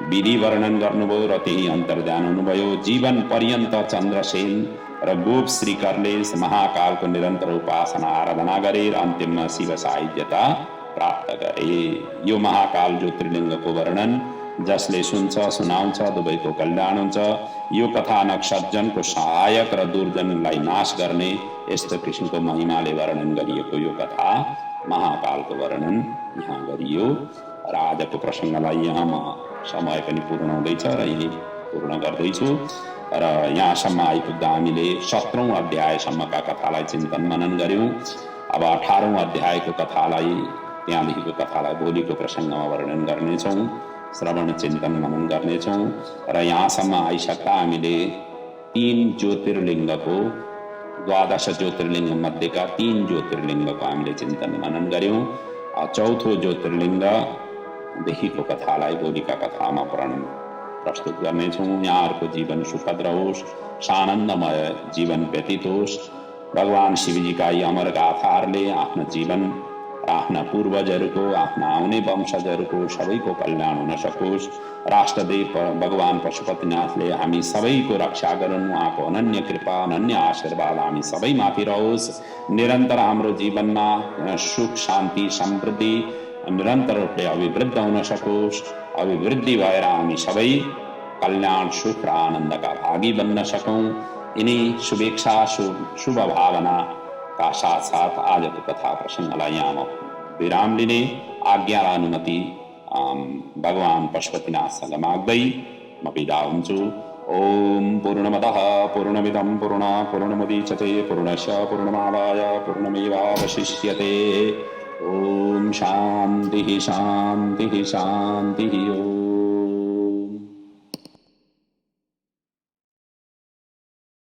Speaker 1: विधि वर्णन गर्नुभयो र त्यही अन्तर्ध्यान हुनुभयो। जीवन पर्यन्त चन्द्रसेन र गोप श्रीकरले महाकालको निरन्तर उपासना आराधना गरे र अन्तिममा शिव साहित्यता प्राप्त गरे। यो महाकाल ज्योतिर्लिङ्गको वर्णन जसले सुन्छ सुनाउँछ दुवैको कल्याण हुन्छ। यो कथानक सज्जनको सहायक र दुर्जनलाई नाश गर्ने यस्तो किसिमको महिमाले वर्णन गरिएको यो कथा महाकालको वर्णन यहाँ गरियो। र आजको प्रसङ्गलाई यहाँ म समय पनि पूर्ण हुँदैछ र यही पूर्ण गर्दैछु। र यहाँसम्म आइपुग्दा हामीले 17औं अध्यायसम्मका कथालाई चिन्तन मनन गऱ्यौँ। अब 18औं अध्यायको कथालाई, त्यहाँदेखिको कथालाई भोलिको प्रसङ्गमा वर्णन गर्नेछौँ, श्रवण चिन्तन मनन गर्नेछौँ। र यहाँसम्म आइसक्दा हामीले 3 ज्योतिर्लिङ्गको 12 ज्योतिर्लिङ्ग मध्येका 3 ज्योतिर्लिङ्गको हामीले चिन्तन मनन गऱ्यौँ। 4थो ज्योतिर्लिङ्गदेखिको कथालाई भोलिका कथामा प्रस्तुत गर्नेछौँ। यहाँहरूको जीवन सुखद रहोस्, आनन्दमय जीवन व्यतीत होस्। भगवान शिवजीका यी अमर गाथाहरूले आफ्नो जीवन, आफ्ना पूर्वजहरूको, आफ्ना आउने वंशजहरूको सबैको कल्याण हुन सकोस्। राष्ट्रदेव भगवान पशुपतिनाथले हामी सबैको रक्षा गरून्। उहाँको अनन्य कृपा, अनन्य आशीर्वाद हामी सबैमाथि रहोस्। निरन्तर हाम्रो जीवनमा सुख, शान्ति, समृद्धि निरन्तर रूपले अभिवृद्ध हुन सकोस्। अभिवृद्धि भएर हामी सबै कल्याण, सुख र आनन्दका भागी बन्न सकौँ। यिनी शुभेच्छा, शुभ भावनाका साथ साथ आजको कथा प्रसङ्गलाई यहाँ विराम लिने आज्ञा र अनुमति भगवान पशुपतिनाथसँग माग्दै पूर्णमेवावशिष्यते। ओम पूर्णमदः पूर्णमिदं पूर्णात् पूर्णमुदच्यते पूर्णस्य पूर्णमादाय पूर्णमेवावशिष्यते। ओम शांति शांति शांति। ओम।